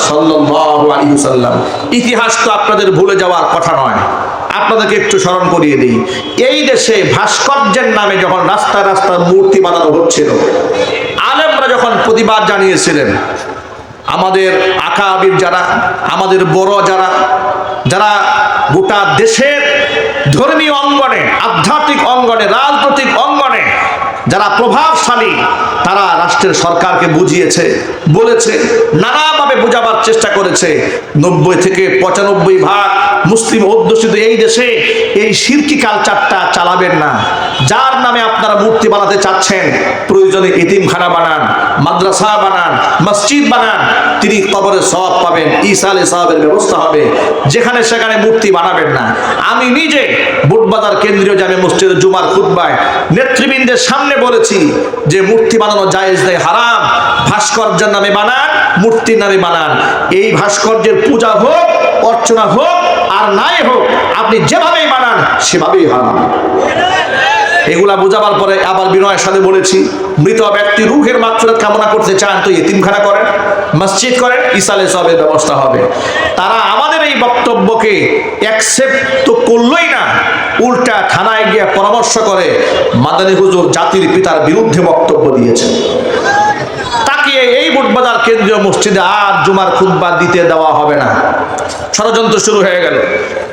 Speaker 1: সাল্লাল্লাহু আলাইহি ওয়াসাল্লাম। ইতিহাস তো আপনাদের ভুলে যাওয়ার কথা নয়, আপনাদেরকে একটু স্মরণ করিয়ে দিই। এই দেশে ভাস্কর্যের নামে যখন রাস্তায় রাস্তায় মূর্তি বানানো হচ্ছিল, আলেমরা যখন প্রতিবাদ জানিয়েছিলেন, আমাদের আকাবির যারা, আমাদের বড় যারা, যারা গোটা দেশের ধর্মীয় অঙ্গনে, আধ্যাত্মিক অঙ্গনে, রাজনৈতিক অঙ্গনে যারা প্রভাবশালী, তারা রাষ্ট্রের সরকারকে বুঝিয়েছে, বলেছে, নানাভাবে বোঝাবার চেষ্টা করেছে। 90 থেকে 95% মুসলিম অধ্যুষিত এই দেশে এই শিরকি কালচারটা চালাবেন না। যার নামে আপনারা মূর্তি বানাতে চাচ্ছেন, প্রয়োজনে এতিমখানা বানান, মাদ্রাসা বানান, মসজিদ বানান, তিনি কবরে সওয়াব পাবেন, ইসালে সওয়াবের ব্যবস্থা হবে। যেখানে সেখানে মূর্তি বানাবেন না। আমি নিজে বুটবাজার কেন্দ্রীয় জামে মসজিদের জুমার খুতবায় নেতৃবৃন্দের সামনে বলেছি যে মূর্তি বানানো জায়েজ নেই, হারাম। ভাস্কর্যের নামে বানান, মূর্তির নামে বানান। এই ভাস্কর্যের পূজা হোক, অর্চনা হোক আর নাই হোক, আপনি যেভাবেই বানান সেভাবেই হারাম। এগুলা বোঝাবার পরে আবার বিনয়ের সাথে বলেছি, মৃত ব্যক্তি রূহের মাগফিরাত কামনা করতে চান তো এতিমখানা করেন, মসজিদ করেন, ইসালে সওয়াবের ব্যবস্থা হবে। তারা আমাদের এই বক্তব্যকে অ্যাকসেপ্ট তো করলই না, উল্টা থানায় গিয়ে পরামর্শ করে মাদানী হুজুর জাতির পিতার বিরুদ্ধে বক্তব্য দিয়েছে। তাকে এই বুটবাজার কেন্দ্রীয় মসজিদে আর জুমার খুতবা দিতে দেওয়া হবে না। ষড়যন্ত্র শুরু হয়ে গেল।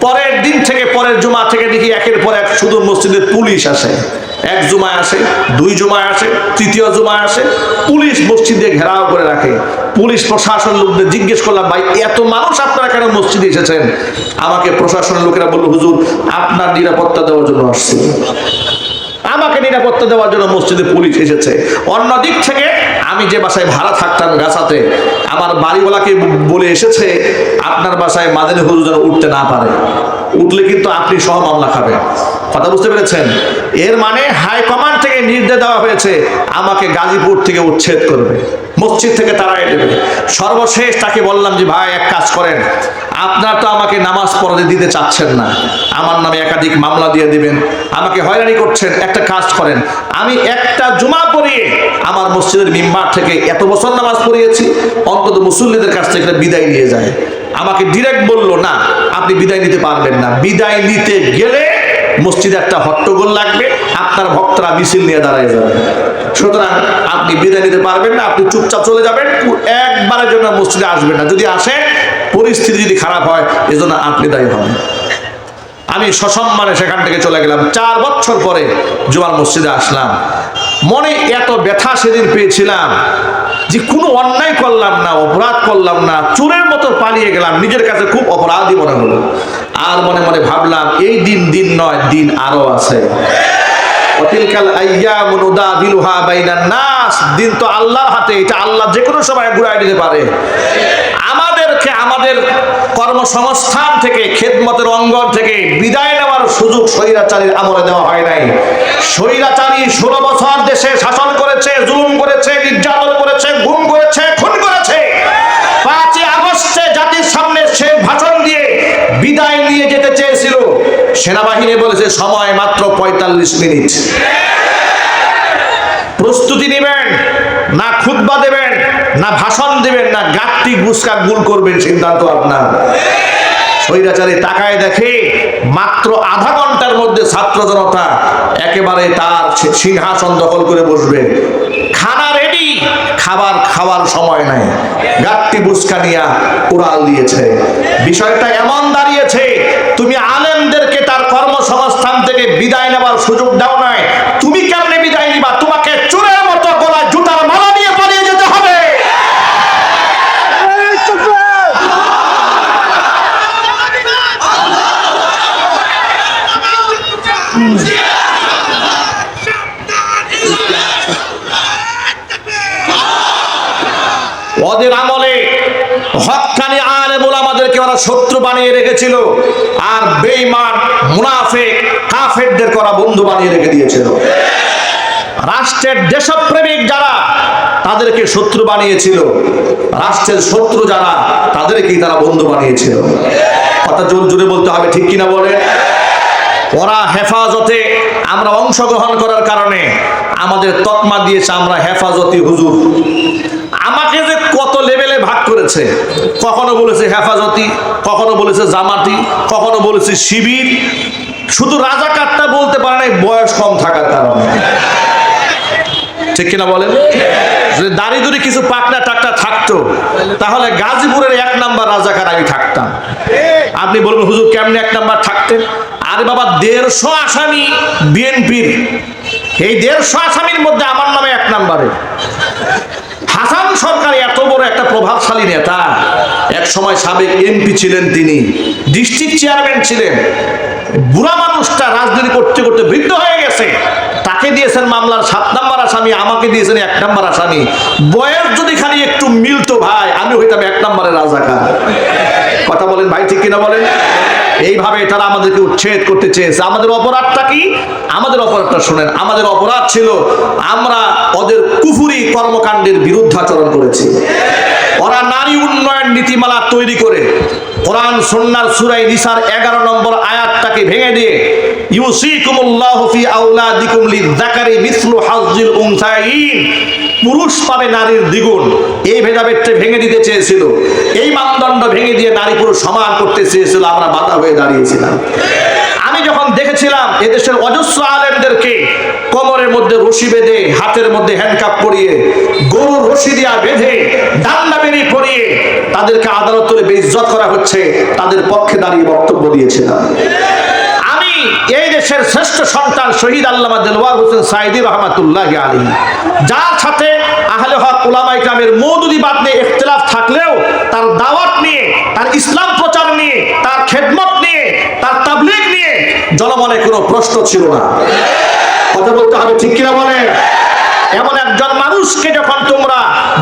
Speaker 1: পরের দিন থেকে, পরের জুমা থেকে দেখি একের পর এক শুধু মসজিদে পুলিশ আসে। এক জুমায় আসে, 2 জুমায় আসে, 3য় জুমায় আসে, পুলিশ মসজিদে ঘেরাও করে রাখে। পুলিশ প্রশাসন লোকদের জিজ্ঞেস করলাম, ভাই এত মানুষ আপনারা কেন মসজিদে এসেছেন? আমাকে প্রশাসনের লোকেরা বলল, হুজুর আপনার নিরাপত্তা দেওয়ার জন্য আসছে। আমাকে নিরাপত্তা দেওয়ার জন্য মসজিদে পুলিশ এসেছে। অন্য দিক থেকে আমি যে বাসায় ভাড়া থাকতাম গাছাতে, আমার বাড়িওয়ালাকে বলে এসেছে আপনার বাসায় মাদানী হুজুর যেন উঠতে না পারে, উঠলে কিন্তু আপনি সহ মামলা খাবেন। কথা বুঝতে পেরেছেন? এর মানে হাইকমান্ড থেকে নির্দেশ দেওয়া হয়েছে আমাকে গাজীপুর থেকে উচ্ছেদ করবে, মসজিদ থেকে তাড়াই দেবে। সর্বশেষ তাকে বললাম যে ভাই এক কাজ করেন, আপনার তো আমাকে নামাজ পড়তে দিতে চাচ্ছেন না, আমার নামে একাধিক মামলা দিয়ে দিবেন, আমাকে হয়রানি করছেন। একটা কাজ করেন, আমি একটা জুমা পড়িয়ে আমার মসজিদের মিম্বার থেকে এত বছর নামাজ পড়িয়েছি, অন্তত মুসল্লিদের কাছ থেকে বিদায় নিয়ে যায়। আমাকে ডিরেক্ট বললো, না আপনি বিদায় নিতে পারবেন না, বিদায় নিতে গেলে মসজিদে একটা হট্টগোল লাগবে, আপনার ভক্তরা মিছিল নিয়ে দাঁড়ায় যাবে, সুতরাং আপনি বিদায় নিতে পারবেন না, আপনি চুপচাপ চলে যাবেন, একবারের জন্য মসজিদে আসবেন না, যদি আসে পরিস্থিতি যদি খারাপ হয় এজন্য আপনি দায়ী হবেন। আমি সসম্মানে সেখান থেকে চলে গেলাম। 4 বছর পরে জুমার মসজিদে আসলাম। মনে এত ব্যথা সেদিন পেয়েছিলাম যে কোনো অন্যায় করলাম না, অপরাধ করলাম না, চোরের মতো পালিয়ে গেলাম, নিজের কাছে খুব অপরাধী মনে হলো। আর মনে মনে ভাবলাম এই দিন দিন নয়, দিন আরো আছে। দিন তো আল্লাহর হাতে, এটা আল্লাহ যে কোনো সময় ঘুরাই দিতে পারে। আমাদেরকে আমাদের কর্মসংস্থান থেকে, খেদমতের অঙ্গন থেকে বিদায় নেওয়ার সুযোগ স্বৈরাচারীর আমলে দেওয়া হয় নাই। স্বৈরাচারী 16 বছর দেশে শাসন করেছে, জুলুম করেছে, নির্যাতন করেছে, গুম করেছে, খুন করেছে। 5ই আগস্টে জাতির সামনে সে ভাষণ দিয়ে বিদায় নিয়ে যেতে চেয়েছিল, সেনাবাহিনী বলেছে সময় মাত্র 45 মিনিট। প্রস্তুতি নেবেন না, খুতবা দেবেন না, ভাষণ দেবেন না, গাঁটটি গুসকা গুল করবেন, সিদ্ধান্ত আপনার। স্বৈরাচারী তাকায় দেখে মাত্র আধা ঘন্টার মধ্যে ছাত্র জনতা একেবারে তার সিংহাসন দখল করে বসবে। খানা রেডি, খাবার খাওয়ার সময় নাই, গাঁটটি বুসকা নিয়ে উড়াল দিয়েছে। বিষয়টা এমন দাঁড়িয়েছে, তুমি আলেমদেরকে তার কর্মসংস্থান থেকে বিদায় নেওয়ার সুযোগ দাও নাই, তুমি কেমনে বিদায় নিবা? তোমাকে চোরের মতো গলায় জুতার মালা নিয়ে পালিয়ে যেতে হবে। তারা শত্রু বানিয়ে রেখেছিল, আর বেঈমান মুনাফিক কাফেরদের করা বন্ধু বানিয়ে রেখে দিয়েছিল। রাষ্ট্রের দেশপ্রেমিক যারা তাদেরকে শত্রু বানিয়েছিল, রাষ্ট্রের শত্রু যারা তাদেরকেই তারা বন্ধু বানিয়েছিল। কথা জোর জোরে বলতে হবে, ঠিক কিনা বলে? ওরা হেফাজতে আমরা অংশগ্রহণ করার কারণে আমাদের তকমা দিয়েছে আমরা হেফাজতি হুজুর। আমাকে যে কত লেভেলে ভাগ করেছে, কখনো বলেছে হেফাজতি, কখনো বলেছে জামাতি, কখনো বলেছে শিবির। শুধু রাজাকারটা বলতে পারে নাই বয়স কম থাকার কারণে, ঠিক কিনা বলেন? যদি দাঁড়িয়ে দড়ি কিছু পাকনা টাকটা থাকতো তাহলে গাজীপুরের 1 নাম্বার রাজাকার আমি থাকতাম। আপনি বলবেন হুজুর কেমনে 1 নাম্বার থাকতেন? আরে বাবা, 150 আসামি বিএনপির, এই 150 আসামির মধ্যে আমার নামে 1 নাম্বারে। হাসান সরকার এত বড় একটা প্রভাবশালী নেতা, এক সময় সাবেক এমপি ছিলেন, তিনি ডিস্ট্রিক্ট চেয়ারম্যান ছিলেন। বুড়া মানুষটা রাজনীতি করতে করতে বৃদ্ধ হয়ে গেছে, তাকে দিয়েছেন মামলার 7 নাম্বার আসামি, আমাকে দিয়েছেন 1 নাম্বার আসামি। বয়স যদি খালি একটু মিলতো ভাই, আমি হইতাম 1 নাম্বারের রাজাকার। কথা বলেন ভাই, ঠিক কিনা বলেন? এইভাবে তারা আমাদেরকে উচ্ছেদ করতে চেয়েছে। আমাদের অপরাধটা কি? আমাদের অপরাধটা শুনেন। আমাদের অপরাধ ছিল আমরা ওদের কুফুরি কর্মকাণ্ডের বিরুদ্ধাচরণ করেছি। ওরা নারী উন্নয়ন নীতিমালা তৈরি করে কোরআন সুন্নাহর সূরা নিসার 11 নম্বর আয়াতটাকে ভেঙে দিয়ে ইউসিকুমুল্লাহু ফি আওলাদিকুম লিযাকারি মিসলু হাজ্জিল উনসায়াইন, পুরুষ পাবে নারীর দ্বিগুণ, এই ভেদাভেদটা ভেঙে দিতে চেয়েছিল। এই মানদণ্ড ভেঙে দিয়ে নারী পুরুষ সমান করতে চেয়েছিল, আমরা বাধা হয়ে দাঁড়িয়েছিলাম। আমি যখন দেখেছিলাম এদেশের অজস্র আলেমদেরকে কোমরের মধ্যে রশি বেঁধে, হাতের মধ্যে হ্যান্ডকাপ পরিয়ে, গরুর রশি দিয়া বেঁধে, ডান্ডা বেরি পরিয়ে তাদেরকে আদালত তুলে বেইজ্জত করা হচ্ছে, তাদের পক্ষে দাঁড়িয়ে বক্তব্য দিয়েছিলাম। আমি এই দেশের শ্রেষ্ঠ সন্তান শহীদ আল্লামা দেলওয়ার হোসেন সাঈদী রহমাতুল্লাহি আলাইহি, যার সাথে আহলে হক উলামায়ে কেরামের মওদুদিবাদ নিয়ে ইখতিলাফ থাকলেও তার দাওয়াত নিয়ে, তার ইসলাম প্রচার নিয়ে, তার খেদমত নিয়ে, তার তাবলীগ নিয়ে জনমনে কোনো প্রশ্ন ছিল না। কথা বলতে হবে, ঠিক কিনা বলেন? এমন একজন মানুষকে যখন তোমরা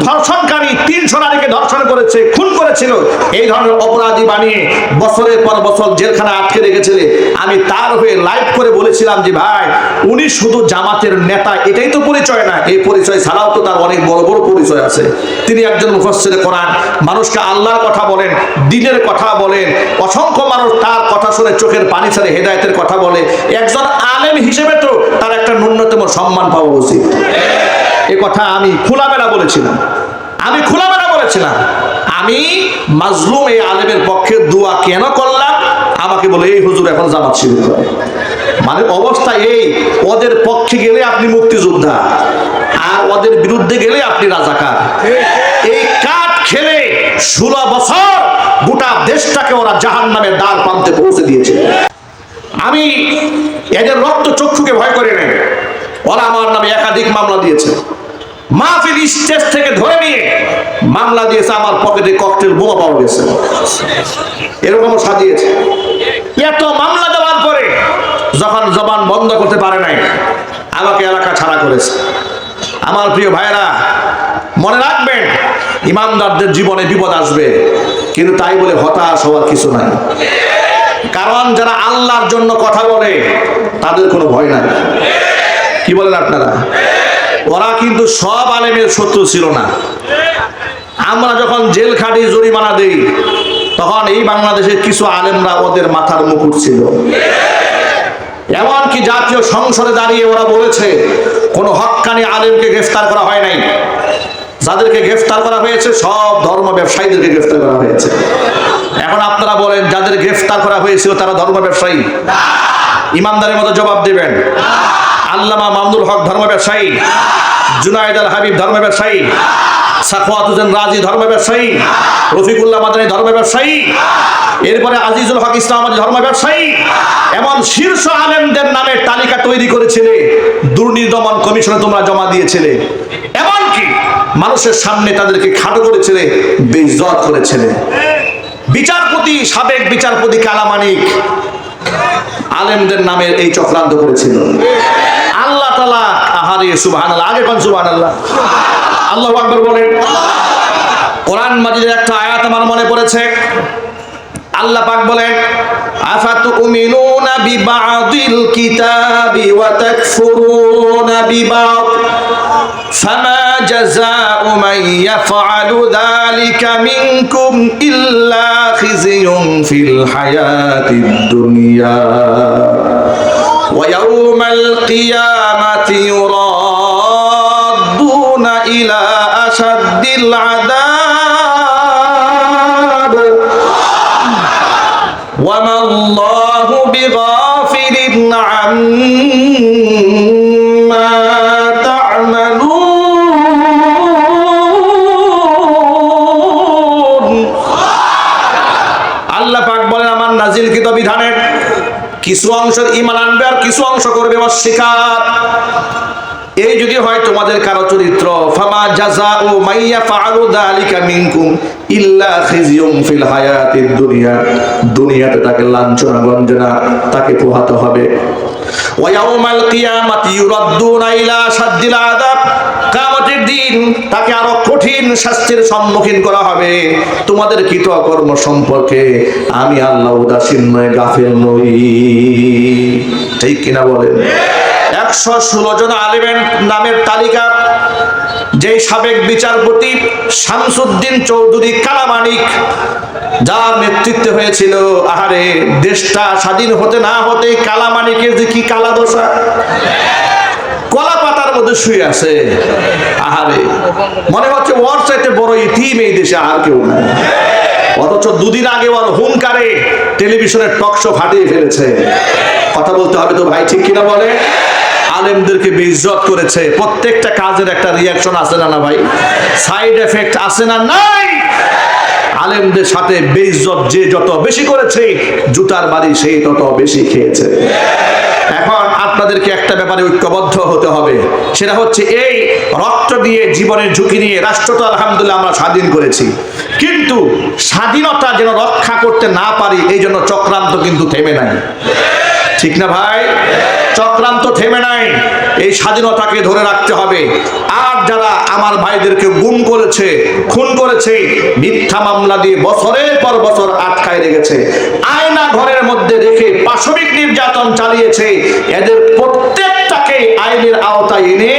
Speaker 1: ধর্ষণকারী 300 নারীকে ধর্ষণ করেছে, খুন করেছিল, এই ধরনের অপরাধী বানিয়ে বছরের পর বছর জেলখানা আটকে রেখেছিলে, আমি তার হয়ে লাইভ করে বলেছিলাম যে ভাই, উনি শুধু জামাতের নেতা এটাই তো পরিচয় না, এই পরিচয় ছাড়াও তো তার অনেক বড় বড় পরিচয় আছে। তিনি একজন মুফাসসিরে কোরআন, মানুষকে আল্লাহর কথা বলেন, দ্বীনের কথা বলেন, অসংখ্য মানুষ তার কথা শুনে চোখের পানি ছেড়ে হেদায়েতের কথা বলে। একজন আলেম হিসেবে তো তার একটা ন্যূনতম সম্মান পাওয়া উচিত। এ কথা আমি খোলামেলা বলেছিলাম। আমি মাজলুম এই আলেমের পক্ষে দোয়া কেন করলাম? আমাকে বলে এই হুজুর এখন জামাত শিবির করে। মানে অবস্থা এই, ওদের পক্ষে গেলে আপনি মুক্তিযোদ্ধা, আর ওদের বিরুদ্ধে গেলে আপনি রাজাকার। এই কাঠ খেলে 16 বছর গোটা দেশটাকে ওরা জাহান্নামের দ্বার প্রান্তে পৌঁছে দিয়েছে। আমি এদের রক্ত চক্ষুকে ভয় করে নেই। ওরা আমার নামে একাধিক মামলা দিয়েছে, মাহফিল স্টেজ থেকে ধরে নিয়ে মামলা দিয়েছে, আমার পকেটে ককটেল বোমা পাওয়া গেছে, এরকম সাজিয়েছে। এত মামলা দেওয়ার পরে যখন জবান বন্ধ করতে পারে নাই, আমাকে এলাকা ছাড়া করেছে। আমার প্রিয় ভাইরা, মনে রাখবেন, ইমানদারদের জীবনে বিপদ আসবে, কিন্তু তাই বলে হতাশ হওয়ার কিছু নাই। কারণ যারা আল্লাহর জন্য কথা বলে তাদের কোনো ভয় নাই। কি বলেন আপনারা? ওরা কিন্তু সব আলেমের শত্রু ছিল না। আমরা যখন জেল খাটি, জরিমানা দেই, তখন এই বাংলাদেশের কিছু আলেমরা ওদের মাথার মুকুট ছিল। এমনকি জাতীয় সংসদে দাঁড়িয়ে ওরা বলেছে কোনো হক্কানি আলেমকে গ্রেফতার করা হয় নাই। যাদেরকে গ্রেফতার করা হয়েছে সব ধর্ম ব্যবসায়ীদেরকে গ্রেফতার করা হয়েছে। এখন আপনারা বলেন, যাদের গ্রেফতার করা হয়েছিল তারা ধর্ম ব্যবসায়ী? ইমানদারের মতো জবাব দেবেন। আল্লামা মামুনুল হক ধর্ম ব্যবসায়ী, জুনায়েদ আল হাবিব ধর্ম ব্যবসায়ী, সাখাওয়াত হোসেন রাজি ধর্ম ব্যবসায়ী, রফিকুল্লাহ মাদানী ধর্ম ব্যবসায়ী, এরপরে আজিজুল হক ইসলাম ধর্ম ব্যবসায়ী। এমন শীর্ষ আলেমদের নামে তালিকা তৈরি করেছিলে, দুর্নীতি দমন কমিশনে তোমরা জমা দিয়েছিলে। এমনকি মানুষের সামনে তাদেরকে খাটো করেছিলে, বেইজ্জত করেছিলে। বিচারপতি, সাবেক বিচারপতি কালামানিক আলেমদের নামে এই চক্রান্ত করেছিল। আল্লাহ তাআলা, আহারে সুবহানাল্লাহ, আগে কোন সুবহানাল্লাহ, আল্লাহু আকবার বলেন। কোরআন মাজিদের একটা আয়াত আমার মনে পড়েছে, আল্লাহ পাক বলেন আফাতুমিনুনা বিবাদিল কিতাবি ওয়া তাকফুরুনা বিবাদ ফামা জাযাউ মান ইয়াফআলু যালিকা মিনকুম ইল্লা খিzyun ফিল হায়াতিদ দুনিয়া ওয়া ইয়াউমাল কিয়ামাতি ইউরাদ্দুনা ইলা আশাদ্দিল আযাব وما الله بغافل عما تعملون আল্লাহ পাক বলেন আমার নাজিলকৃত বিধানের কিছু অংশের ঈমান আনবে আর কিছু অংশ করবে অস্বীকার। এই যদি হয় তোমাদের কারো চরিত্র ফামা জাযাউ মাইয়া ফাআলু যালিকা মিনকুম ইল্লা খিzyun ফিল হায়াতিদ দুনিয়া, দুনিয়াতে তাকে লাঞ্ছনা গঞ্জনা তাকে পোহাতে হবে। ওয়া ইয়াউমাল কিয়ামাতি ইউরাদ্দুনা ইলা শাদ্দিল আযাব, কিয়ামতের দিন তাকে আরো কঠিন শাস্তির সম্মুখীন করা হবে। তোমাদের কৃতকর্ম সম্পর্কে আমি আল্লাহ উদাসীন নয়, গাফিল নই। ঠিক কিনা বলেন? 116 জন আলেমের নামের তালিকা যেই সাবেক বিচারপতি শামসুদ্দিন চৌধুরী কালামানিক যার নেতৃত্বে হয়েছিল, আহারে দেশটা স্বাধীন হতে না হতেই কালামানিকের যে কি কালা দশা, কলা পাতার মধ্যে শুয়ে আছে। আহারে মনে হচ্ছে ওর চাইতে বড় ইতিম এই দেশে আর কেউ নাই, অথচ দুদিন আগে ওর হুঙ্কারে টেলিভিশনের টক শো ফাটিয়ে ফেলেছে। কথা বলতে হবে তো ভাই, ঠিক কিনা বলে? আলেমদেরকে বেইজ্জত করেছে। প্রত্যেকটা কাজের একটা রিয়াকশন আছে না না ভাই, সাইড এফেক্ট আছে না নাই? আলেমদের সাথে বেইজ্জত যে যত বেশি করেছে, জুতার বাড়ি সেই তত বেশি খেয়েছে। এখন আপনাদেরকে একটা ব্যাপারে ঐক্যবদ্ধ হতে হবে, সেটা হচ্ছে এই রক্ত দিয়ে জীবনের ঝুঁকি নিয়ে রাষ্ট্রটা আলহামদুলিল্লাহ আমরা স্বাধীন করেছি, কিন্তু স্বাধীনতা যেন রক্ষা করতে না পারি এই জন্য চক্রান্ত কিন্তু থেমে নাই। ঠিক না ভাই? চক্রান্ত থেমে নাই, এই স্বাধীনতাকে ধরে রাখতে হবে। আর যারা আমার ভাইদেরকে গুম করেছে, খুন করেছে, মিথ্যা মামলা দিয়ে বছরের পর বছর আটকায় রেখেছে, আয়না ঘরের মধ্যে রেখে পাশবিক নির্যাতন চালিয়েছে, এদের প্রত্যেকটাকে আইনের আওতায় এনে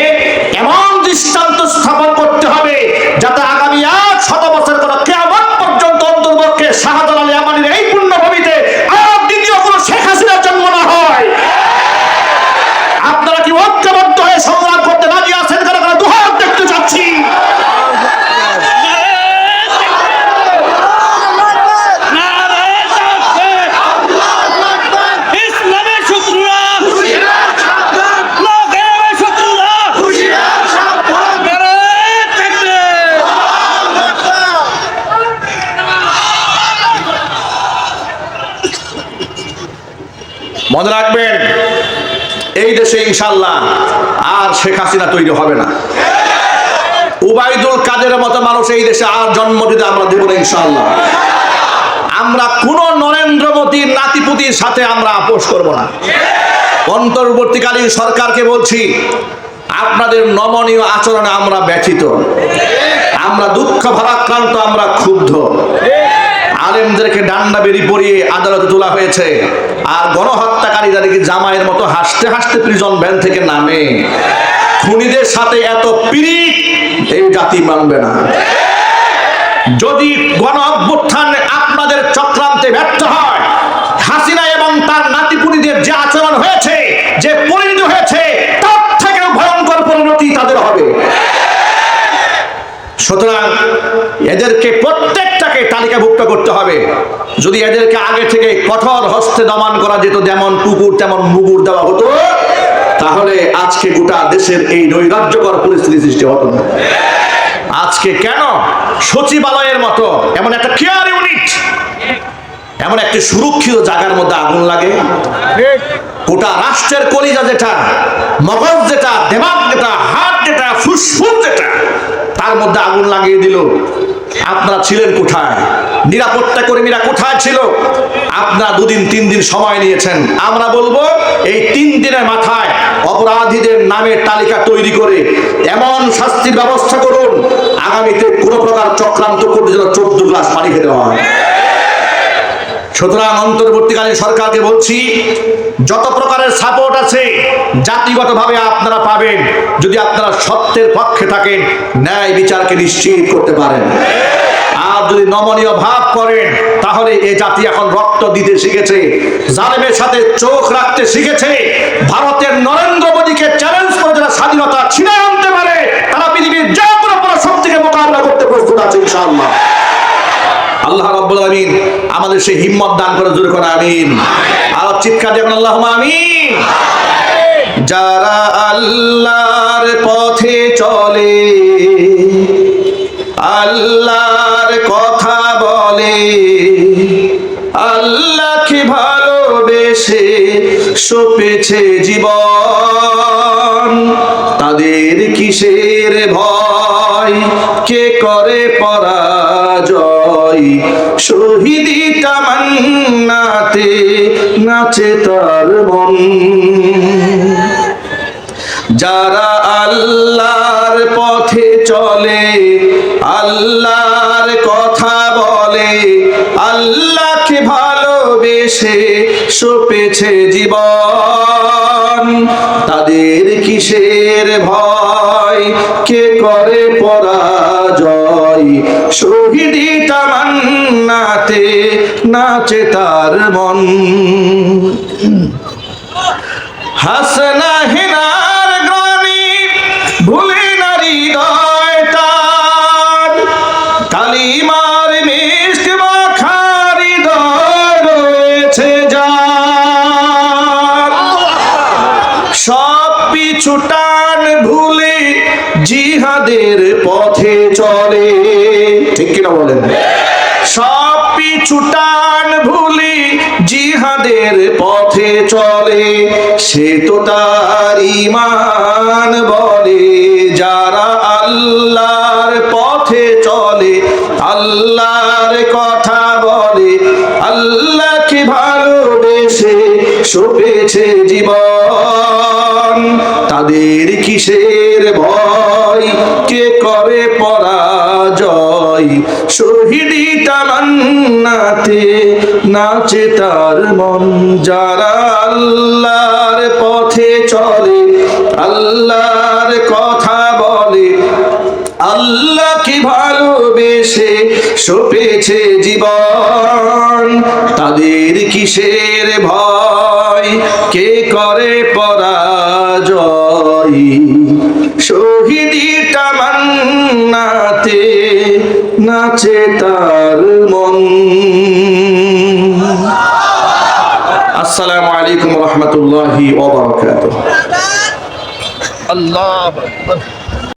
Speaker 1: এমন দৃষ্টান্ত স্থাপন করতে হবে যাতে আগামী 100 বছর পর কিয়ামত পর্যন্ত অন্তর্বর্তী শাহজালাল আলী আমাদের এই পুণ্যভূমিতে আর দ্বিতীয় কোনো শেখ হাসিনার জন্ম না হয়। আপনারা কি ঐক্যবদ্ধ হয়ে সংগ্রাম করতে রাজি আছেন? কারণ দুহাত দেখতে চাচ্ছি। মনে রাখবেন, এই দেশে ইনশাআল্লাহ আর শেখ হাসিনা তৈরি হবে না। উবাইদুল কাদেরের মতো মানুষ এই দেশে আর জন্ম দিতে আমরা দেব না ইনশাআল্লাহ। আমরা কোন নরেন্দ্র মোদীর নাতিপুতির সাথে আমরা আপোষ করব না। অন্তর্বর্তীকালীন সরকারকে বলছি, আপনাদের নমনীয় আচরণে আমরা ব্যথিত, আমরা দুঃখ ভারাক্রান্ত, আমরা ক্ষুব্ধ। আলেমদেরকে ডান্ডা বেরি পরিয়ে আদালতে তোলা হয়েছে, আর গণহত্যাকারীদেরকে জামাইয়ের মতো হাসতে হাসতে প্রিজন ভ্যান থেকে নামে। খুনিদের সাথে এত পীড়িত এই জাতি মানবে না। যদি গণ অভ্যুত্থান আপনাদের চক্রান্তে ব্যর্থ হয়, হাসিনা এবং তার নাতিপুতিদের যে আচরণ হয়েছে, যে পরিণতি হয়েছে, তার থেকেও ভয়ঙ্কর পরিণতি তাদের হবে। সুতরাং এদেরকে প্রত্যেকটাকে তালিকাভুক্ত করতে হবে। যদি এদেরকে আগে থেকে কঠোর হস্তে দমন করা যেত, যেমন কুকুর তেমন মুগুর দেওয়া হতো, তাহলে আজকে গোটা দেশের এই নৈরাজ্যকর পরিস্থিতি সৃষ্টি হতো না। আজকে কেন সচিবালয়ের মতো এমন একটা কেয়ার ইউনিট, এমন একটি সুরক্ষিত জায়গার মধ্যে আগুন লাগে? গোটা রাষ্ট্রের কলিজা যেটা, মগজ যেটা, দেমাগ যেটা, হাত যেটা, ফুসফুস যেটা, তার মধ্যে আগুন লাগিয়ে দিল। আপনারা ছিলেন কোথায়? নিরাপত্তা কর্মীরা কোথায় ছিল? আপনারা 2 দিন 3 দিন সময় নিয়েছেন। আমরা বলবো এই 3 দিনের মাথায় অপরাধীদের নামের তালিকা তৈরি করে এমন শাস্তির ব্যবস্থা করুন, আগামীতে কোনো প্রকার চক্রান্ত করতে যেন 14 গ্লাস পানি খেতে হয়। সুতরাং অন্তর্বর্তীকালীন সরকারকে বলছি, যত প্রকারের সাপোর্ট আছে জাতিগতভাবে আপনারা পাবেন, যদি আপনারা সত্যের পক্ষে থাকেন, ন্যায় বিচারকে নিশ্চিত করতে পারেন। আর যদি নমনীয় ভাব করেন, তাহলে এই জাতি এখন রক্ত দিতে শিখেছে, জালেমের সাথে চোখ রাখতে শিখেছে। ভারতের নরেন্দ্র মোদীকে চ্যালেঞ্জ করে যারা স্বাধীনতা ছিনিয়ে আনতে পারে, তারা পৃথিবীর যে কোনো পরাশক্তিকে মোকাবিলা করতে প্রস্তুত আছে ইনশাআল্লাহ। আল্লাহ রাব্বুল আমিন আমাদের সেই হিম্মত দান করে, জোরে করে আমিন। আর চিৎকার দিয়ে আল্লাহুম্মা আমিন। যারা আল্লাহর পথে চলে, আল্লাহর কথা বলে, আল্লাহকে ভালোবেসে সপেছে জীবন, তাদের কিসের ভয়, কে করে পরাজয়, শহীদি তামান্নাতে নাচে তার মন। যারা আল্লাহর পথে চলে, আল্লাহর কথা বলে, আল্লাহকে ভালোবেসে সপেছে জীবন, তাদের কিসের ভয়, কে করে পরাজয়, শহীদি তামান্নাতে নাচে তার মন। হাসনা হিনার গ্রানি ভুলে না হৃদয় তার, কালিমার মিষ্টি মাখা হৃদয় রয়েছে যার, সব পিছু টান ভুলে জিহাদের পথে চলে। ঠিক কিনা বলেন? সব পিছু টান ভুলে জিহাদের পথে চলে, সে তো তার ঈমান বলে। যারা আল্লাহর পথে চলে, আল্লাহর কথা বলে, আল্লাহকে ভালোবেসে সপেছে জীবন, তাদের কিসের ভয়, কে করে পরাজয়, শহীদি তামান্নাতে নাচে তার মন। যারা আল্লাহর পথে চলে, আল্লাহর কথা বলে, আল্লাহকে ভালোবেসে সপেছে জীবন, তাদের কিসের ভয়, কে করে পরাজয়, শহীদি তামান্নাতে নাচে তার মন। আসসালামু আলাইকুম ওয়া রাহমাতুল্লাহি ওয়া বারাকাতুহু। আল্লাহু আকবার।